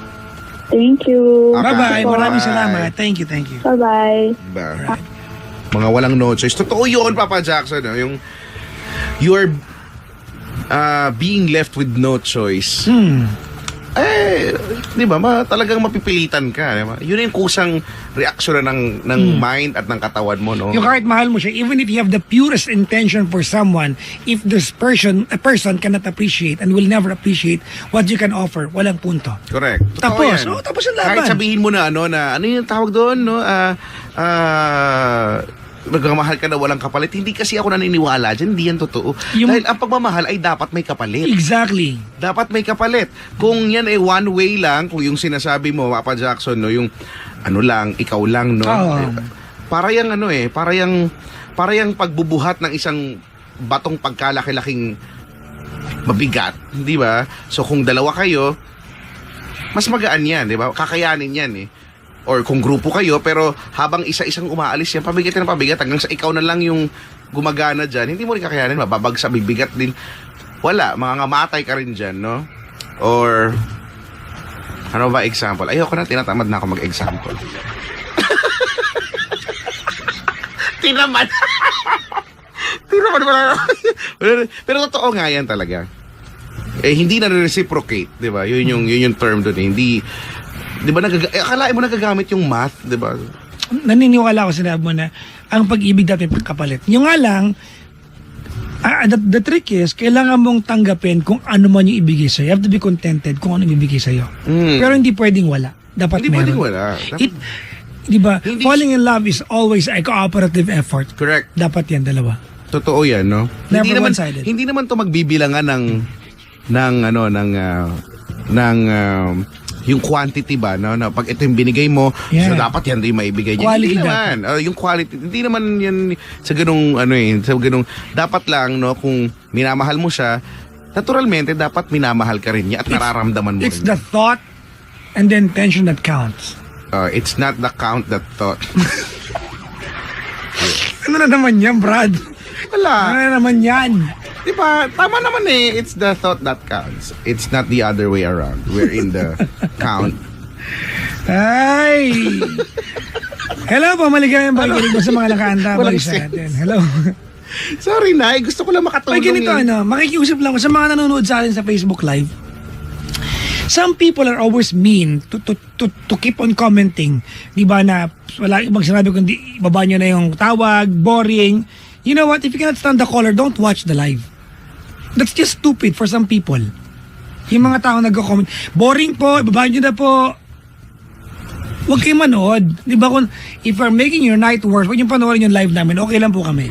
Thank you. Okay. Bye-bye. Maraming Bye. salamat. Thank you. Bye-bye. Ba? Mga walang no choice. Totoo yun, Papa Jackson. No? Yung you're being left with no choice. Di ba, talagang mapipilitan ka. Di ba? Yun yung kusang reaksyon ng mind at ng katawan mo, no? Yung kahit mahal mo siya, even if you have the purest intention for someone, if a person cannot appreciate and will never appreciate what you can offer, walang punto. Correct. Totoo Tapos, yan. tapos ang laban. Kahit sabihin mo na ano yung tawag doon, no? Nagmamahal ka na walang kapalit. Hindi kasi ako naniniwala dyan. Hindi yan totoo. Dahil ang pagmamahal ay dapat may kapalit. Exactly. Dapat may kapalit. Kung yan ay one way lang, kung yung sinasabi mo, Papa Jackson, no, yung ano lang, ikaw lang, no. Oo. Para yung para yung pagbubuhat ng isang batong pagkalaki-laking mabigat, di ba? So kung dalawa kayo, mas magaan yan, di ba? Kakayanin yan eh. Or kung grupo kayo, pero habang isa-isang umaalis yan, pabigat na pabigat, hanggang sa ikaw na lang yung gumagana dyan, hindi mo rin kakayanin, mababagsak, bibigat din. Wala, mangangamatay ka rin dyan, no? Or, ano ba example? Ayoko na, tinatamad na ako mag-example. Tinaman. Tinaman pala. Pero totoo nga yan talaga. Hindi na reciprocate, di ba? Yun yung term doon. Hindi, di ba, akalain mo nagagamit yung math, di ba? Naniniwala ako sinabi mo na ang pag-ibig dapat kapalit. Yung nga lang, the trick is, kailangan mong tanggapin kung ano man yung ibigay sa'yo. You have to be contented kung ano ibigay sa'yo. Pero hindi pwedeng wala. Dapat Hindi meron. pwedeng wala. Di ba? Hindi- Falling in love is always a cooperative effort. Correct. Dapat yan, dalawa. Totoo yan, no? Never one-sided. Hindi naman to magbibilangan ng yung quantity ba, no? Na pag ito yung binigay mo, Yeah. so dapat yan din maibigay niya. Quality Hindi naman. Yung quality, hindi naman yan sa ganung dapat lang, no, kung minamahal mo siya, naturalmente dapat minamahal ka rin niya at nararamdaman mo It's rin. the thought and the intention that counts. It's not the count that thought. Ano na naman yan, Brad? Wala. Ano na naman yan? Di ba? Tama naman eh. It's the thought that counts. It's not the other way around. We're in the count. Ay! Hello po, maligayang pakikinig mo sa mga nakaanda Walang sa sense. atin. Hello. Sorry, Nay. Gusto ko lang makatulong. Ay, ganito, makikiusap lang ako sa mga nanonood sa atin sa Facebook Live. Some people are always mean to keep on commenting. Di ba na wala ibang sinabi kundi baba nyo na yung tawag, boring. You know what? If you cannot stand the caller, don't watch the live. That's just stupid for some people. Yung mga tao nagko-comment, boring po, ibaba nyo na po. Huwag kayong manood. Di ba kung, if you're making your night worse, huwag yung panoorin yung live namin, okay lang po kami.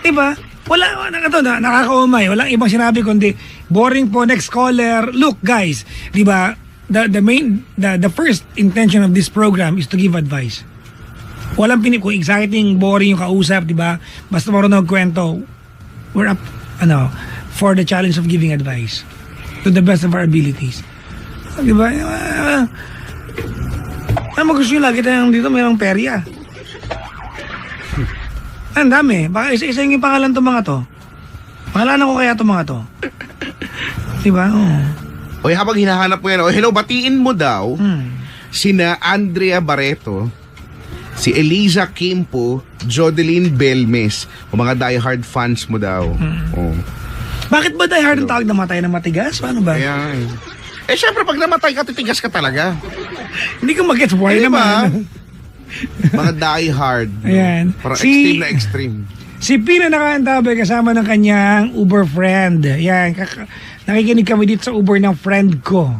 Di ba? Wala, nakakaumay. Walang ibang sinabi kundi, boring po, next caller. Look, guys, di ba, the first intention of this program is to give advice. Walang kung exciting, boring yung kausap, di ba? Basta marunong magkwento, we're up, for the challenge of giving advice to the best of our abilities. Di ba? Gusto nyo lagi tayong dito, mayroong perya. Ang dami. Baka isa-isa yung pangalan to mga to. Pangalanan ko kaya to mga to. Diba? Oh. Oy, habang hinahanap mo yan, hello, batiin mo daw sina Andrea Barreto, si Eliza Kimpo, Jodeline Belmes, o mga diehard fans mo daw. Oh. Bakit ba die hard ang tawag na matay na matigas? Paano ba? Ayan. Syempre, pag namatay ka, titigas ka talaga. Hindi ko mag-gets why Diba? naman. Mga diehard. No? Ayan. Parang Si- extreme na extreme. Si Pina nakaantabay kasama ng kanyang Uber friend. Yan, nakikinig kami dito sa Uber ng friend ko.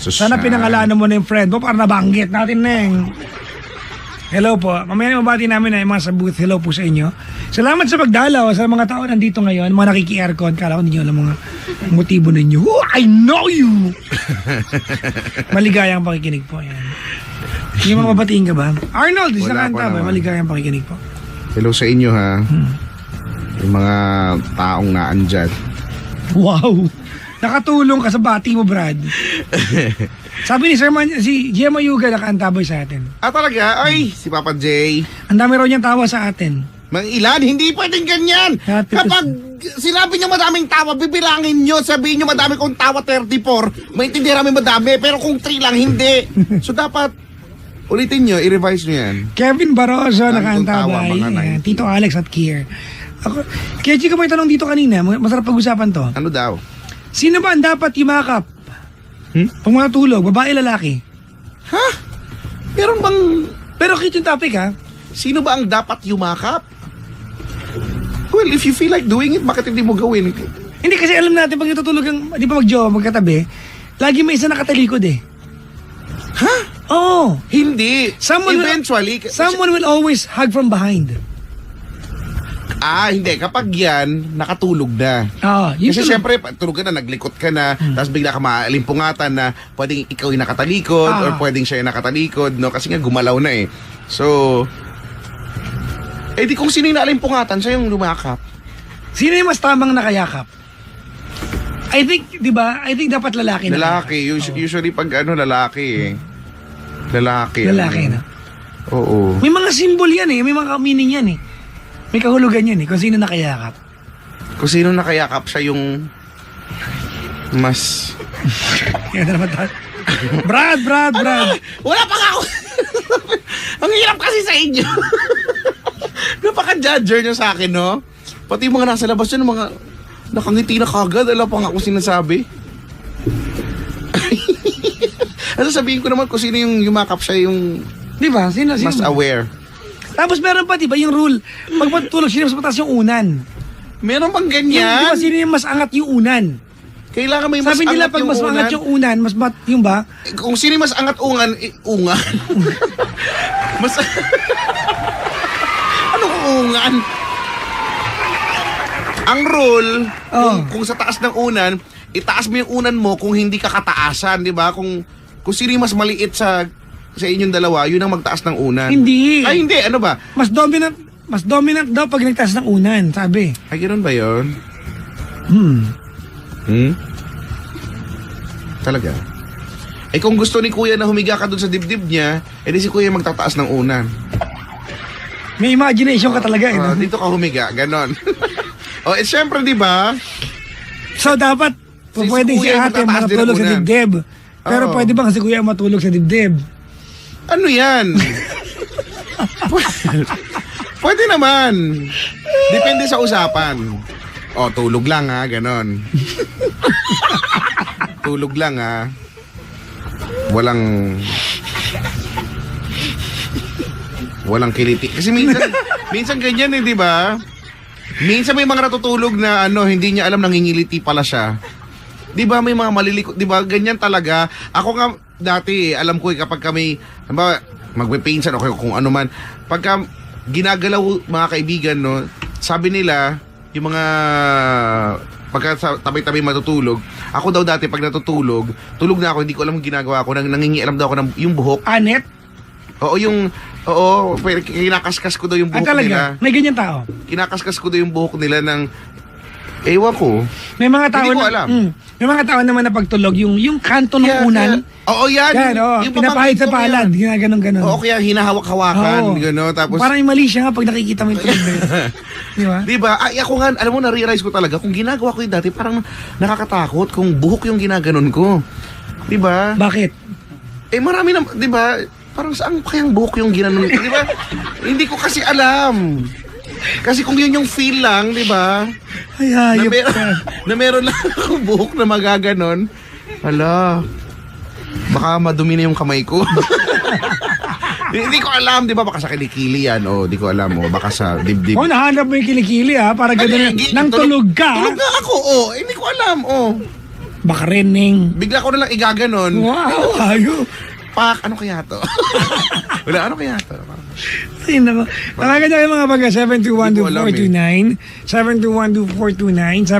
Sana pinangalanan mo na yung friend mo para nabanggit natin, Neng. Hello po. Mamaya mabati namin na yung mga sa booth. Hello po sa inyo. Salamat sa pagdalaw sa mga tao nandito ngayon. Mga nakiki-aircon. Kala ko hindi nyo alam mga motibo ninyo. Oh, I know you! Maligayang pakikinig po. Yan. Yung mga babatiin ka ba? Arnold, is nakanta ba? Maligayang pakikinig po. Hello sa inyo, ha? Yung mga taong naandyan. Wow! Nakatulong ka sa bati mo, Brad. Sabi ni Sir si Gemma Yuga nakaantabay sa atin. Talaga? Ay, si Papa J. Ang dami raw niyang tawa sa atin. Mga ilan? Hindi pwedeng ganyan. Kapag sinabi niyo madaming tawa, bibilangin niyo. Sabihin niyo madami kong tawa, 34. Maintindihan namin madami. Pero kung 3 lang, hindi. So dapat, ulitin niyo, i-revise niyo yan. Kevin Barroso Dami kong nakaantabay. tawa, mga Ayan, 90. Tito Alex at Kier. Kaya ka may tanong dito kanina. Masarap pag-usapan to. Ano daw? Sino ba ang dapat yumakap? Pag matulog, babae, lalaki? Ha? Meron bang... Pero cute yung topic, ha? Sino ba ang dapat yumakap? Well, if you feel like doing it, bakit hindi mo gawin? Hindi kasi alam natin pag natutulog ang, di ba mag-jowa, magkatabi, lagi may isa nakatalikod eh. Ha? Oo. Hindi. Someone Eventually... will always hug from behind. Hindi. Kapag yan, nakatulog na. Yun Kasi tulog. siyempre, tulog ka na, naglikot ka na, tapos bigla ka maalimpungatan na pwedeng ikaw yung nakatalikod or pwedeng siya yung nakatalikod, no? Kasi nga gumalaw na eh. So, di kung sino yung naalimpungatan, siya yung lumakap. Sino yung mas tamang nakayakap? I think, di ba? I think dapat lalaki na. Lalaki. Usually pag lalaki eh. Lalaki. Lalaki na. Oo. May mga symbol yan eh. May mga meaning yan eh. May kahulugan yan eh. Kung sino nakayakap. Kung sino nakayakap, siya yung mas... Yan na naman tayo. Brad. Wala pa nga ako. Ang hirap kasi sa inyo. Napaka-judger nyo sa akin, no? Pati yung mga nasa labas yun, mga nakangiti na kagad. Alam pa nga kung sinasabi. Ano sabihin ko naman kung sino yung yumakap, siya yung Di ba? Sino? mas aware. Tapos meron pa, di ba, yung rule. Pag matulog, sino mas mataas yung unan? Meron bang Yung, di ganyan? ba, sino yung mas angat yung unan? Kailangan may mas Sabi nila, angat pag yung mas unan. angat yung unan, yung ba? Kung sino yung mas angat ungan, ungan. Mas... Anong ungan? Ang rule, kung sa taas ng unan, itaas mo yung unan mo kung hindi ka kataasan, di ba? Kung sino yung mas maliit sa inyong dalawa, yun ang magtaas ng unan. Hindi. Ay, hindi. Ano ba? Mas dominant daw pag nagtaas ng unan, sabi. Ay, ganoon ba yun? Talaga? Kung gusto ni Kuya na humiga ka dun sa dibdib niya, edi si Kuya magtataas ng unan. May imagination ka talaga eh. no? Dito ka humiga, ganon. Siyempre, di ba? So dapat, Si pwede si Kuya ate magtataas din matulog ng sa unan. dibdib. Pero Oo. pwede bang si Kuya matulog sa dibdib? Ano yan? Pwede naman. Depende sa usapan. Tulog lang ha, ganon. Tulog lang ha. Walang kiliti. Kasi minsan ganyan eh, di ba? Minsan may mga natutulog na hindi niya alam nangingiliti pala siya. Di ba may mga malilikot, di ba? Ganyan talaga. Ako nga dati, alam ko kapag kami, magpipinsan o kung ano man, pagka ginagalaw mga kaibigan, no, sabi nila, yung mga pagka tabi-tabi matutulog, ako daw dati pag natutulog, tulog na ako, hindi ko alam ang ginagawa ko, nangingialam daw ako ng yung buhok. Anet? Kinakaskas ko daw yung buhok Talaga? nila. May ganyan tao? Kinakaskas ko daw yung buhok nila ng, ewan ko. May mga tao Hindi ko alam. May mga tao naman na pagtulog, yung kanto ng unan, Yan. yan, pinapahid sa palad, ginaganon-ganon. Oo, kaya hinahawak-hawakan, Oo. gano'n. Tapos, Parang yung mali siya nga pag nakikita mo yung tulog na yun. Di ba? di ba? Ako nga, alam mo, na-realize ko talaga, kung ginagawa ko yung dati, parang nakakatakot kung buhok yung ginaganon ko. Di ba? Bakit? Marami na, di ba? Parang saan kayang buhok yung ginanon ko, di ba? Hindi ko kasi alam. Kasi kung yun yung feel lang, di ba? Ay, hayop ka. Na meron lang akong buhok na magaganon. Hala, baka madumi na yung kamay ko. Hindi ko alam, di ba? Baka sa kilikili yan. O, di ko alam. O, baka sa dibdib. Oh, nahanap mo yung kilikili ha, para gano'n nang tulog ka. Tulog na ako, o. Hindi ko alam, o. Baka rining. Bigla ko na lang igaganon. Wow, ayo. Pak, ano kaya to? Wala, ano kaya to? Ay, nako. Tawagan niyo kayo mga baga, 721-2429, 721-2429,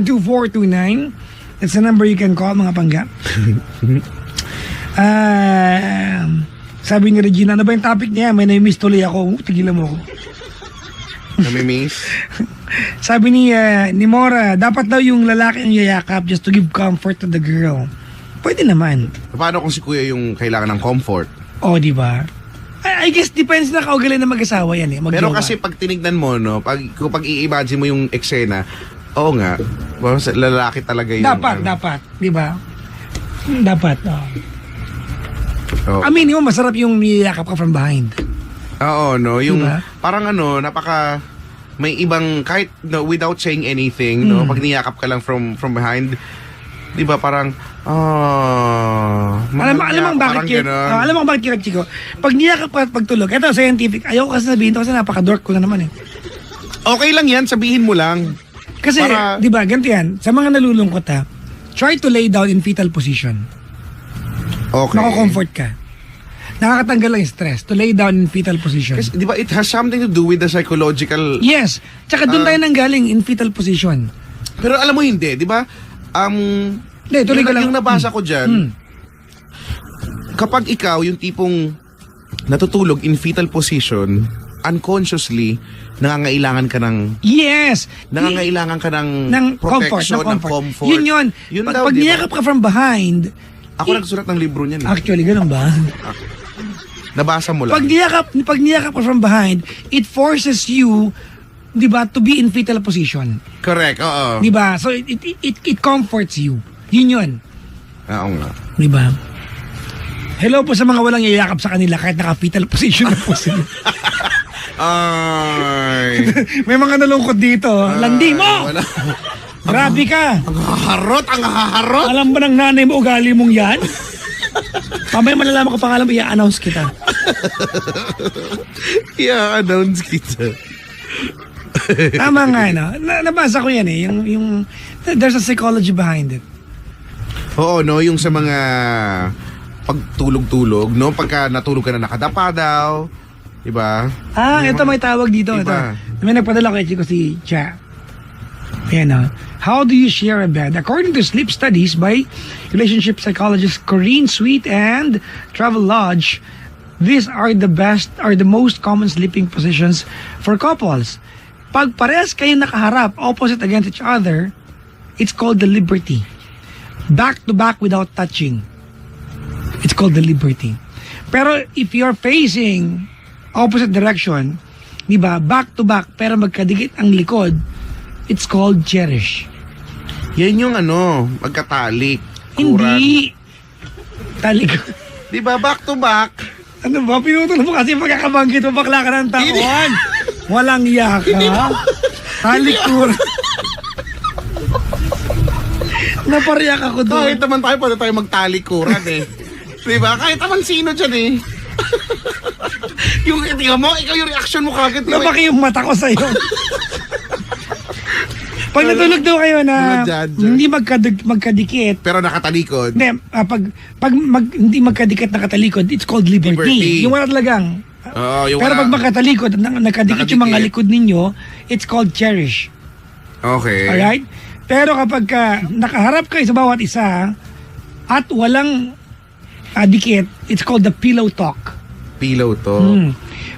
721-2429. That's the number you can call, mga pangga. Sabi ni Regina, ano ba yung topic niya? May na-miss tuloy ako. Tigilan mo ako. Namimiss? Sabi ni Mora, dapat daw yung lalaki ang yayakap just to give comfort to the girl. Pwede naman. Paano kung si kuya yung kailangan ng comfort? Oh, di ba? I guess depends na kaugali na mag-asawa yan eh. Pero Mag-jowa. kasi pag tinignan mo, no, kung i-imagine mo yung eksena, oo nga, lalaki talaga yung... Dapat. Di ba? Dapat. Oh. Aminin mo, masarap yung niyayakap ka from behind. Oo, no, yung Diba? parang napaka may ibang kahit without saying anything, no, pag niyakap ka lang from behind, 'di ba parang Alam mo bakit alam mo bakit kaya, Chico? Pag niyakap ka at pagtulog, ito scientific. Ayoko kasi sabihin to kasi napaka-dork ko na naman eh. Okay lang 'yan, sabihin mo lang. Kasi, Para- 'di ba, ganito yan. Sa mga nalulungkot try to lay down in fetal position. Okay. Mako-comfort ka. Nakakatanggal lang yung stress to lay down in fetal position. Kasi 'di ba it has something to do with the psychological. Yes. Tsaka doon tayo nanggaling in fetal position. Pero alam mo hindi, 'di ba? Hindi, tuloy ko lang. Yung nabasa ko diyan, kapag ikaw yung tipong natutulog in fetal position, unconsciously nangangailangan ka ng Yes. nangangailangan ka ng ng protection, comfort. Yun. Yun Pag daw, di ba? niyakap ka from behind, Ako nagsulat ng libro niyan. actually, ganun ba? Nabasa mo lang. Pag niyakap ka from behind, it forces you, di ba, to be in fetal position. Correct, oo. Di ba? So, it comforts you. Yun yun. Oo nga. Di ba? Hello po sa mga walang yayakap sa kanila kahit naka-fetal position na po sila. Ay. May mga nalungkot dito. Landi mo! Wala. Grabe ka! Ang haharot. Alam ba ng nanay mo ugali mong yan? Pamaya malalaman ko pangalan mo, i-announce kita. I-announce kita. Tama nga, no? Nabasa ko yan eh. Yung there's a psychology behind it. Oo, no? Yung sa mga pagtulog-tulog, no? Pagka natulog ka na nakadapa daw. Diba? Ito may tawag dito. Iba. Ito. May nagpadala kay Chico si Cha. Ayan, no? How do you share a bed? According to sleep studies by relationship psychologists Corinne Sweet and Travel Lodge, these are the most common sleeping positions for couples. Pag parehas kayo nakaharap, opposite against each other, it's called the liberty. Back to back without touching. It's called the liberty. Pero if you're facing opposite direction, di ba, back to back, pero magkadikit ang likod, it's called cherish. Yan yung magkatalik. Hindi. Talikod. Di ba? Back to back. Ano ba? Pinutol mo kasi pagkakabanggit mo, bakla ka ng taon. Walang yaka. Talikod. Napariyak ako doon. Kahit naman tayo, pwede tayo magtalikuran eh. Diba? Kahit naman sino dyan eh. Yung, tingnan mo, ikaw yung reaction mo kagad. Lumaki yung mata ko sa'yo. Pag natulog daw kayo na hindi magkadikit, Pero nakatalikod. hindi, hindi magkadikit nakatalikod, it's called liberty. Yung wala talagang. Oo, yung Pero wala. pag magkatalikod, nakadikit yung mga likod ninyo, it's called cherish. Okay. Alright? Pero kapag nakaharap kayo sa bawat isa at walang dikit, it's called the pillow talk. Pillow to.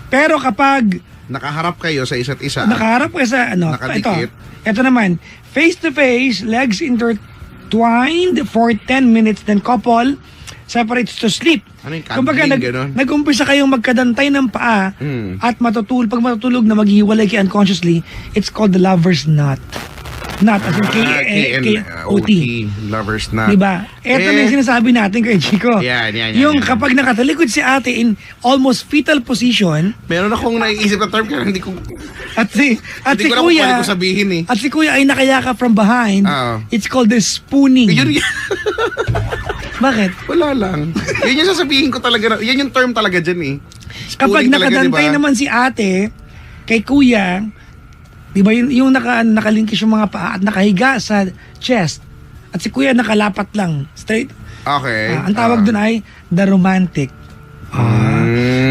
Pero kapag Nakaharap kayo sa isa't isa. nakaharap kayo sa Nakadikit. ito naman, face to face, legs intertwined for 10 minutes, then couple separates to sleep. Ano yung Kumbaga, cuddling, gano'n? nag-umpisa kayong magkadantay ng paa at pag matutulog na maghiwalay kayo unconsciously, it's called the lover's knot. Knot, as in K-O-T. Lover's knot. Diba? Ito na yung sinasabi natin kay Chico. Yan. Yung kapag nakatalikod si ate in almost fetal position, Meron akong naiisip na term kaya hindi ko at si hindi ko alam kung kuya, paano ko sabihin eh. at si kuya ay nakayaka from behind, Oo. it's called the spooning. Yun, Bakit? wala lang. Yun yung sasabihin ko talaga. Yan yung term talaga dyan eh. Kapag Spooning talaga, nakadantay diba? naman si ate kay kuya, di ba yung nakalinkis yung mga paa at nakahiga sa chest at si kuya nakalapat lang, straight. Okay. Ang tawag dun ay the romantic.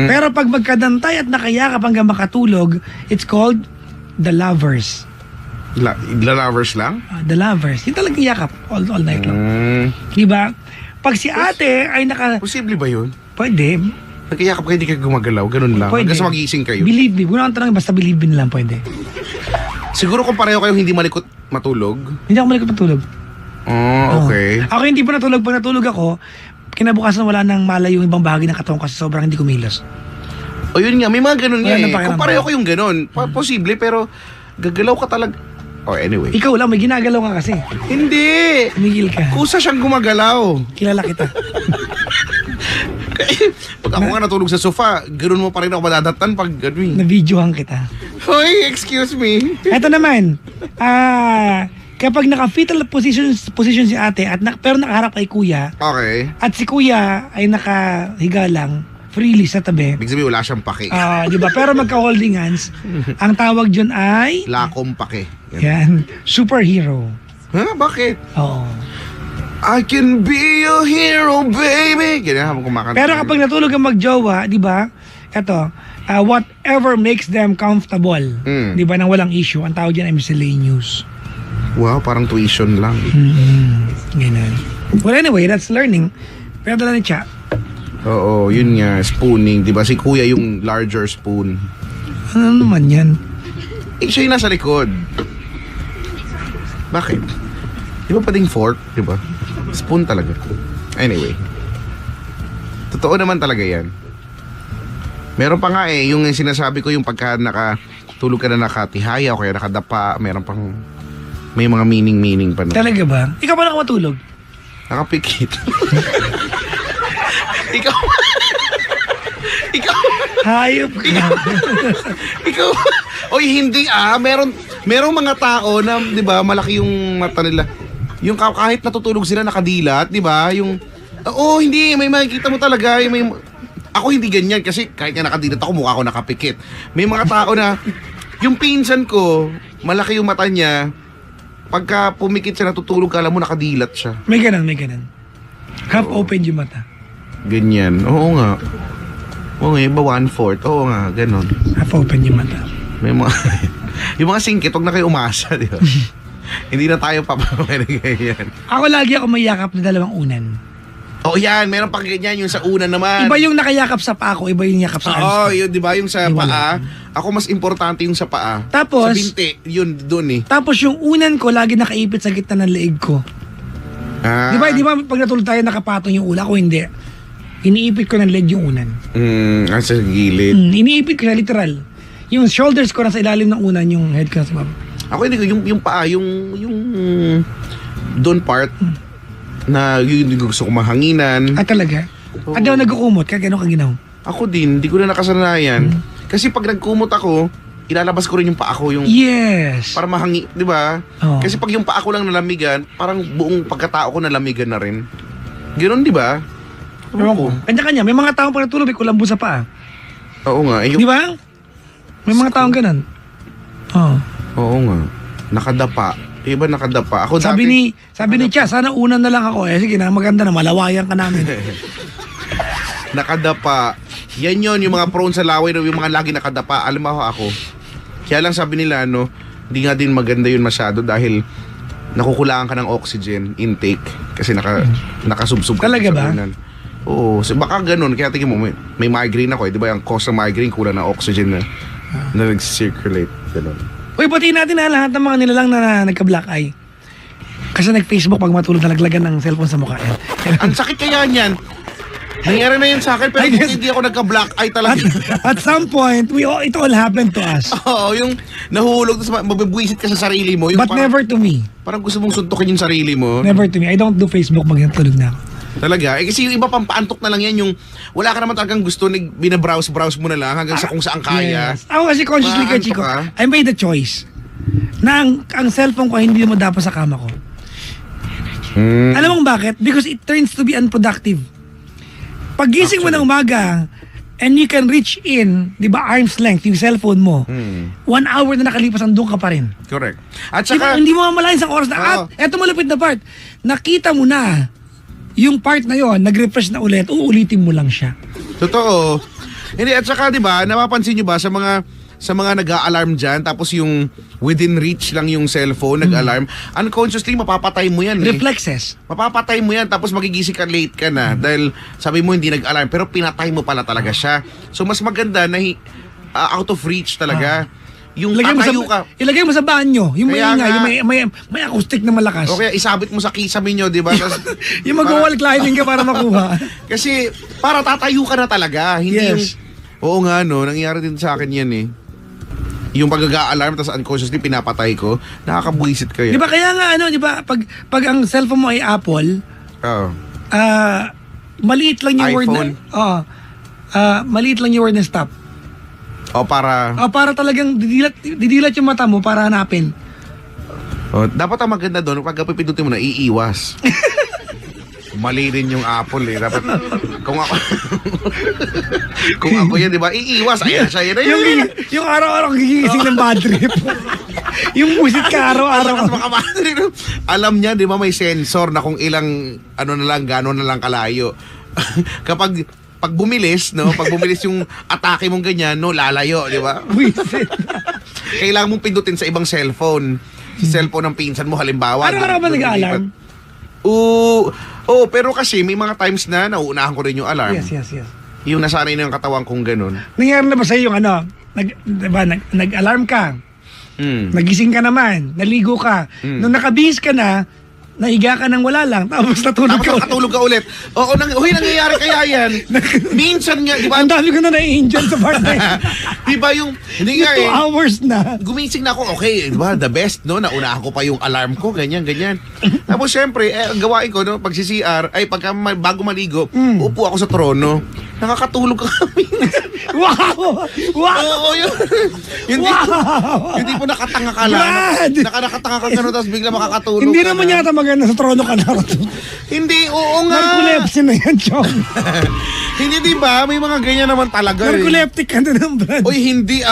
Pero pag magkadantay at nakayakap hanggang makatulog, it's called the lovers. Lovers lang? The lovers. Yung talagang yakap all night long. Di ba? Pag si ate ay Posible ba yun? Pwede. Nagkayakap kayo, hindi kayo gumagalaw, ganun lang. Pwede. Hanggang sa magising kayo. Believe me. Kung tanong, basta believe me lang pwede. Siguro kung pareho kayong hindi malikot matulog. Hindi ako malikot matulog. Oh, okay. Ako hindi pa natulog. Pag natulog ako, kinabukasan wala nang malay yung ibang bahagi ng katawan kasi sobrang hindi kumilos. O yun nga, may mga ganun nga Wala eh. nang pakiramdam. Kung pareho kayong ganun, posible, pero gagalaw ka talaga. Oh, anyway. Ikaw lang, may ginagalaw ka kasi. Hindi! Tumigil ka. Kusa siyang gumagalaw. Kilala kita. Pag ako nga natulog sa sofa, ganun mo pa rin ako madadatnan pag gano'n. Na-videohan kita. Hoy, excuse me. Ito naman, kapag naka-fetal position si ate at pero nakaharap kay kuya Okay. at si kuya ay nakahiga lang freely sa tabi. Ibig sabihin, wala siyang pake. Di ba? Pero magka-holding hands. Ang tawag dyan ay Lakom pake. yan, superhero. Ha? Bakit? Oo. I can be your hero, baby. Ganyan habang kumakanta. Pero kapag natulog ang magjowa, di ba? Ito, whatever makes them comfortable. Di ba? Nang walang issue. Ang tawag dyan ay miscellaneous. Wow, parang tuition lang. Ganun. Well, anyway, that's learning. Pero dala ni Cha. Oo, yun nga, spooning. Diba si kuya yung larger spoon. Ano naman yan? Siya yung nasa likod. Bakit? Di ba pwedeng fork? Diba? Spoon talaga. Anyway. Totoo naman talaga yan. Meron pa nga eh, yung sinasabi ko yung pagka nakatulog ka na nakatihaya o kaya nakadapa, meron pang may mga meaning pa na. Talaga ba? Ikaw ba nakamatulog? Nakapikit. Ikaw. Ikaw. Hayop ka. Ikaw. Oy, hindi merong mga tao na, 'di ba, malaki yung mata nila. Yung kahit natutulog sila nakadilat, 'di ba? Yung hindi may makikita mo talaga, ako hindi ganyan kasi kahit nga nakadilat ako mukha ko nakapikit. May mga tao na yung pinsan ko, malaki yung mata niya. Pagka pumikit siya natutulog, kala mo nakadilat siya. May ganun. Half open yung mata. Ganyan. Oo nga. Oo nga, iba 1/4. Oo nga, ganon. Half open yung mata. May mga, yung mga singkit, huwag na kayo umasa, di ba? Hindi na tayo papamay ganyan. Ako lagi ako may yakap na dalawang unan. Oo yan, meron pang ganyan, yung sa una naman. Iba yung nakayakap sa paa ko, iba yung yakap sa arms ko. Oo, yun, di ba? Yung sa Iba paa. Ako mas importante yung sa paa. Tapos, sa binti, yun, doon eh. Tapos yung unan ko, lagi nakaipit sa gitna ng leeg ko. Ah. Di ba pag natulog tayo nakapatong yung ula ko, hindi. Iniipit ko ng leg yung unan. Sa gilid. Iniipit ko siya, literal. Yung shoulders ko nasa ilalim ng unan, yung head ko nasa baba. Ako hindi ko, yung paa, yung doon part, na yun yung gusto ko mahanginan. Talaga? At daw nagkukumot, kaya gano'n ka ginaw. Ako din, hindi ko na nakasanayan. Kasi pag nagkumot ako, ilalabas ko rin yung paa ko, yung Yes. para mahangi, di ba? Oo. Kasi pag yung paa ko lang nalamigan, parang buong pagkatao ko nalamigan na rin. Ganoon, di ba? Ewan ko. Kanya-kanya. May mga taong pag natulog, may kulambo sa paa. Oo nga. Di ba? May mga taong ganun. Oo. Oo nga. Nakadapa. Iba nakadapa. Ako Sabi dati, ni Cha, sana unan na lang ako. Sige na, maganda na, malawayan ka namin. nakadapa. Yan yun, yung mga prone sa laway, yung mga lagi nakadapa. Alam mo ako. Kaya lang sabi nila, hindi nga din maganda yun masyado dahil nakukulangan ka ng oxygen intake kasi nakasubsob ka Talaga sa ba? unan. Oo, so baka ganun. Kaya tingin mo, may migraine ako eh. Di ba yung cause ng migraine, kulang ng oxygen na nag-circulate. Ganun. Uy, pati natin lahat ng mga nilalang na nagka-black eye. Kasi nag-Facebook pag matulog nalaglagan ng cellphone sa mukha. Ang sakit kaya niyan. Nangyari na yun sa akin pero I guess- hindi ako nagka-black eye talaga. At some point, it all happened to us. Oo, yung nahulog, tapos mabibwisit ka sa sarili mo. Yung But parang, never to me. parang gusto mong suntukin yung sarili mo. Never to me. I don't do Facebook pag natulog na ako. Talaga. Kasi yung iba pampaantok na lang yan, yung wala ka naman talagang gusto, binabrowse mo na lang hanggang sa kung saan kaya. Yes. Ako kasi consciously ka, Maantok Chico, ka? I made the choice na ang cellphone ko hindi mo dapat sa kama ko. Alam mo bakit? Because it turns to be unproductive. Pagising mo ng umaga, and you can reach in, di ba, arm's length, yung cellphone mo, 1 hour na nakalipas, andun ka pa rin. Correct. At Di ba, saka, hindi mo mamalayan sa oras na, at eto malapit na part, nakita mo na, yung part na yon nag-refresh na ulit, uulitin mo lang siya. totoo. Hindi, at saka, di ba, napapansin nyo ba sa mga nag-a-alarm dyan, tapos yung within reach lang yung cellphone, nag-alarm, unconsciously, mapapatay mo yan eh. Reflexes. Mapapatay mo yan, tapos magigising ka late ka na, dahil sabi mo hindi nag-alarm, pero pinatay mo pala talaga siya. So, mas maganda na out of reach talaga. Yung tatayo ka. Ilagay mo sa banyo, yung may Kaya ingay, nga. yung may acoustic na malakas. O kaya isabit mo sa kisame nyo, di ba? Yung mag-wall climbing ka para makuha. Kasi, para tatayo ka na talaga. Hindi Yes. Oo nga, no. Nangyari din sa akin yan eh. Yung pag-alarm, tapos unconsciously pinapatay ko, nakakabuisit ka Di yan. ba kaya nga di ba pag ang cellphone mo ay Apple, Oo. maliit lang yung word na iPhone? maliit lang yung word na stop. O para... Para talagang didilat yung mata mo para hanapin. Dapat ang maganda doon, pag pipindutin mo na, iiwas. Mali rin yung Apple eh. Dapat, kung ako... kung ako yan, di ba? Iiwas. Ayan siya. Yan. Yung araw-araw gigising ng bad trip. Yung busit ka araw-araw. Alam niya, di ba, may sensor na kung ilang, gano'n na lang kalayo. Pag bumilis, no? Pag bumilis yung atake mong ganyan, no, lalayo, di ba? Buisit. Kailangan mong pindutin sa ibang cellphone. Sa cellphone ng pinsan mo, halimbawa. Araw-araw ba nag-alarm? Pero kasi may mga times na nauunahan ko rin yung alarm. Yes. Yung nasanay na yung katawan kong ganun. Nangyari na ba sa'yo yung nag-alarm ka, nagising ka naman, naligo ka, nung nakabihis ka na, nahiga ka nang wala lang, tapos natulog ka ulit. Nakatulog ka ulit. Oo, nangyayari kaya yan. Minsan nga, di ba? Ang dami ko na na-angel sa part na yun. Di ba yung, hindi nga 2 eh. hours na. Gumising na ako, okay, di ba, the best, no? Naunahan ko pa yung alarm ko, ganyan. Tapos syempre, ang gawain ko, no, pag si-CR, bago maligo, upo ako sa trono. Nakakatulog ka kami. Wow! Oo, yun. Yung di po nakatanga ka lang. Brad! Nakatanga ka gano'n, tapos bigla makakatulog Hindi ka naman na. yata maganda sa trono ka na. Hindi, oo nga. Narcolepsy na yan, Chong. Hindi, di ba? May mga ganyan naman talaga eh. Narcoleptic ka na ng Brad. Uy, hindi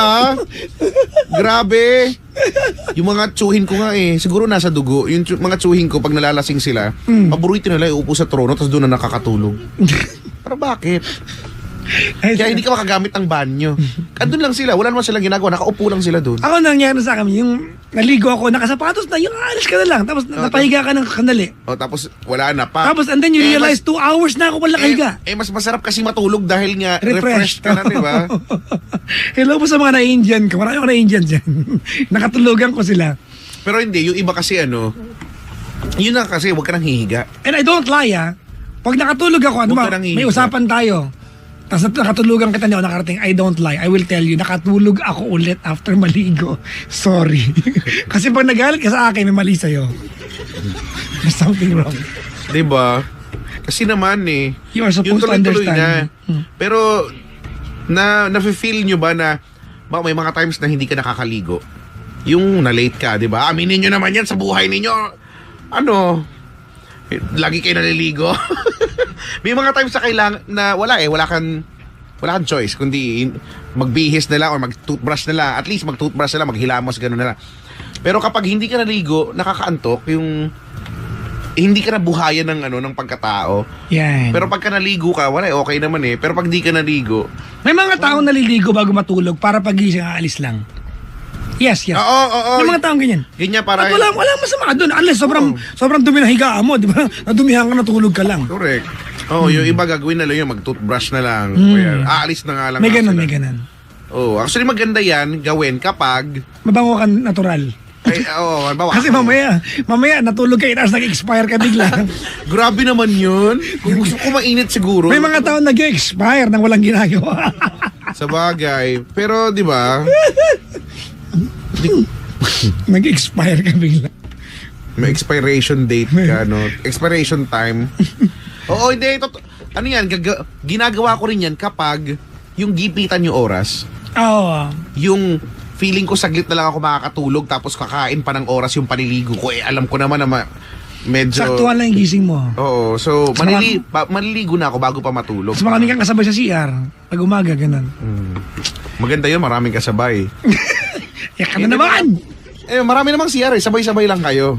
Grabe. Yung mga tsuhin ko nga eh, siguro nasa dugo. Yung mga tsuhin ko, pag nalalasing sila, paborito nila, iupo sa trono, tapos doon na nakakatulog. Pero bakit? Kaya hindi ka makagamit ng banyo. Andun lang sila, wala naman silang ginagawa, nakaupo lang sila doon. Ako nangyari sa akin, yung naligo ako, nakasapatos na, yung alis ka na lang, tapos napahiga ka ng kanali. O tapos wala na pa. Tapos and then you realize 2 hours na ako pala kahiga. Mas masarap kasi matulog dahil nga refreshed ka na, di ba? Hello po sa mga na-Indian ka. Marami ako na-Indian dyan. Nakatulugan ko sila. Pero hindi, yung iba kasi yun na kasi, huwag ka nang hihiga. And I don't lie pag nakatulog ako, Huwag ka nang may hihiga. usapan tayo. Tapos nakatulugan kita, hindi ako nakarating. I don't lie. I will tell you, nakatulog ako ulit after maligo. Sorry. Kasi pag nagalit ka sa akin, may mali sa'yo. There's something wrong. Di ba? Kasi naman You are supposed to tuloy-tuloy understand. na. Pero, nafe-feel nyo ba na may mga times na hindi ka nakakaligo? Yung na-late ka, di ba? Aminin nyo naman yan sa buhay ninyo. Lagi kayo naliligo. May mga times na kailangan na wala kang choice kundi magbihis na lang or mag-toothbrush na lang. At least mag-toothbrush na lang, maghilamos, gano'n na lang. Pero kapag hindi ka naligo, nakakaantok, yung hindi ka nabuhayan ng pagkatao. Yan. Pero pagka naligo ka, okay naman eh. Pero pag di ka naligo, May mga taong naliligo bago matulog para pagising aalis lang. Yes. Oo. May mga taong ganyan. Ganyan para... At wala masama doon. Unless sobrang dumi na higaan mo, di ba? Nadumihan ka, natulog ka lang. Correct. Yung iba gagawin na lang yung mag-toothbrush na lang. Kaya, aalis na nga lang. May nga ganun, sila. may ganun. Actually maganda yan gawin kapag... Mabango ka natural. Bawa. Kasi mamaya natulog ka, tapos nag-expire ka bigla. Grabe naman yun. Kung gusto ko mainit siguro. May mga taon nag-expire nang walang ginagawa. Sa bagay. Pero, di ba? Nag-expire ka bigla. May expiration date ka, no? Expiration time. Oo, hindi. Ano yan? Ginagawa ko rin yan kapag yung gipitan yung oras. Oo. Yung feeling ko saglit na lang ako makakatulog tapos kakain pa ng oras yung paniligo ko. Alam ko naman na medyo... Saktuhan lang yung gising mo. Oo, so maliligo na ako bago pa matulog. Mas marami kang kasabay sa CR. Pag umaga, ganun. Maganda yun, maraming kasabay. Yak ka na naman! Marami namang CR eh, sabay-sabay lang kayo.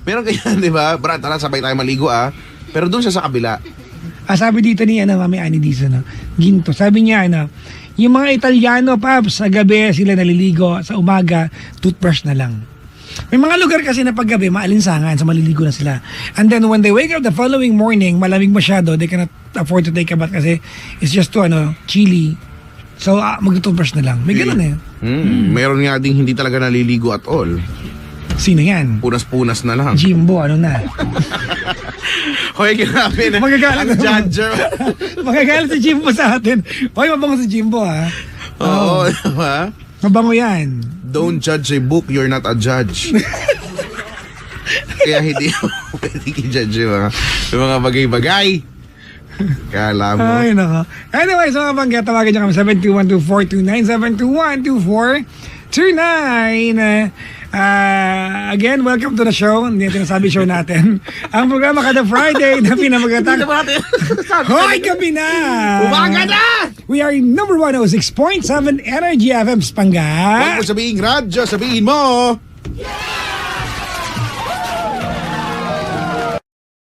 Meron ganyan, di ba? Brad, tara, sabay tayo maligo Pero doon siya sa kabila. Sabi dito ni Mami Ani Dizo, Ginto, sabi niya, yung mga Italiano, Paps, sa gabi sila naliligo, sa umaga, toothbrush na lang. May mga lugar kasi na paggabi, maalinsangan, sa maliligo na sila. And then when they wake up the following morning, malamig masyado, they cannot afford to take a bath kasi it's just too, chilly. So, mag-toothbrush na lang. May ganun Meron nga ding hindi talaga naliligo at all. Sino yan? Punas-punas na lang. Jimbo, ano na? Hoy, grabe na. Magagalit Ang judger. Magagalit si Jimbo sa atin. Hoy, mabango si Jimbo, Oo, diba? Mabango yan. Don't judge a book, you're not a judge. Kaya hindi mo pwede i-judge yung mga bagay-bagay. Kala mo. Ay, nako. Anyway, so mga bangga, tawagan niyo kami 721-242-9721-242-9. Again, welcome to the show. Hindi natin nasabi show natin. Ang programa kada Friday na pinamagatang. Hoy, gabi na! Umaga na! We are number 106.7 Energy FM Spanga. Huwag mo sabihin radyo, sabihin mo.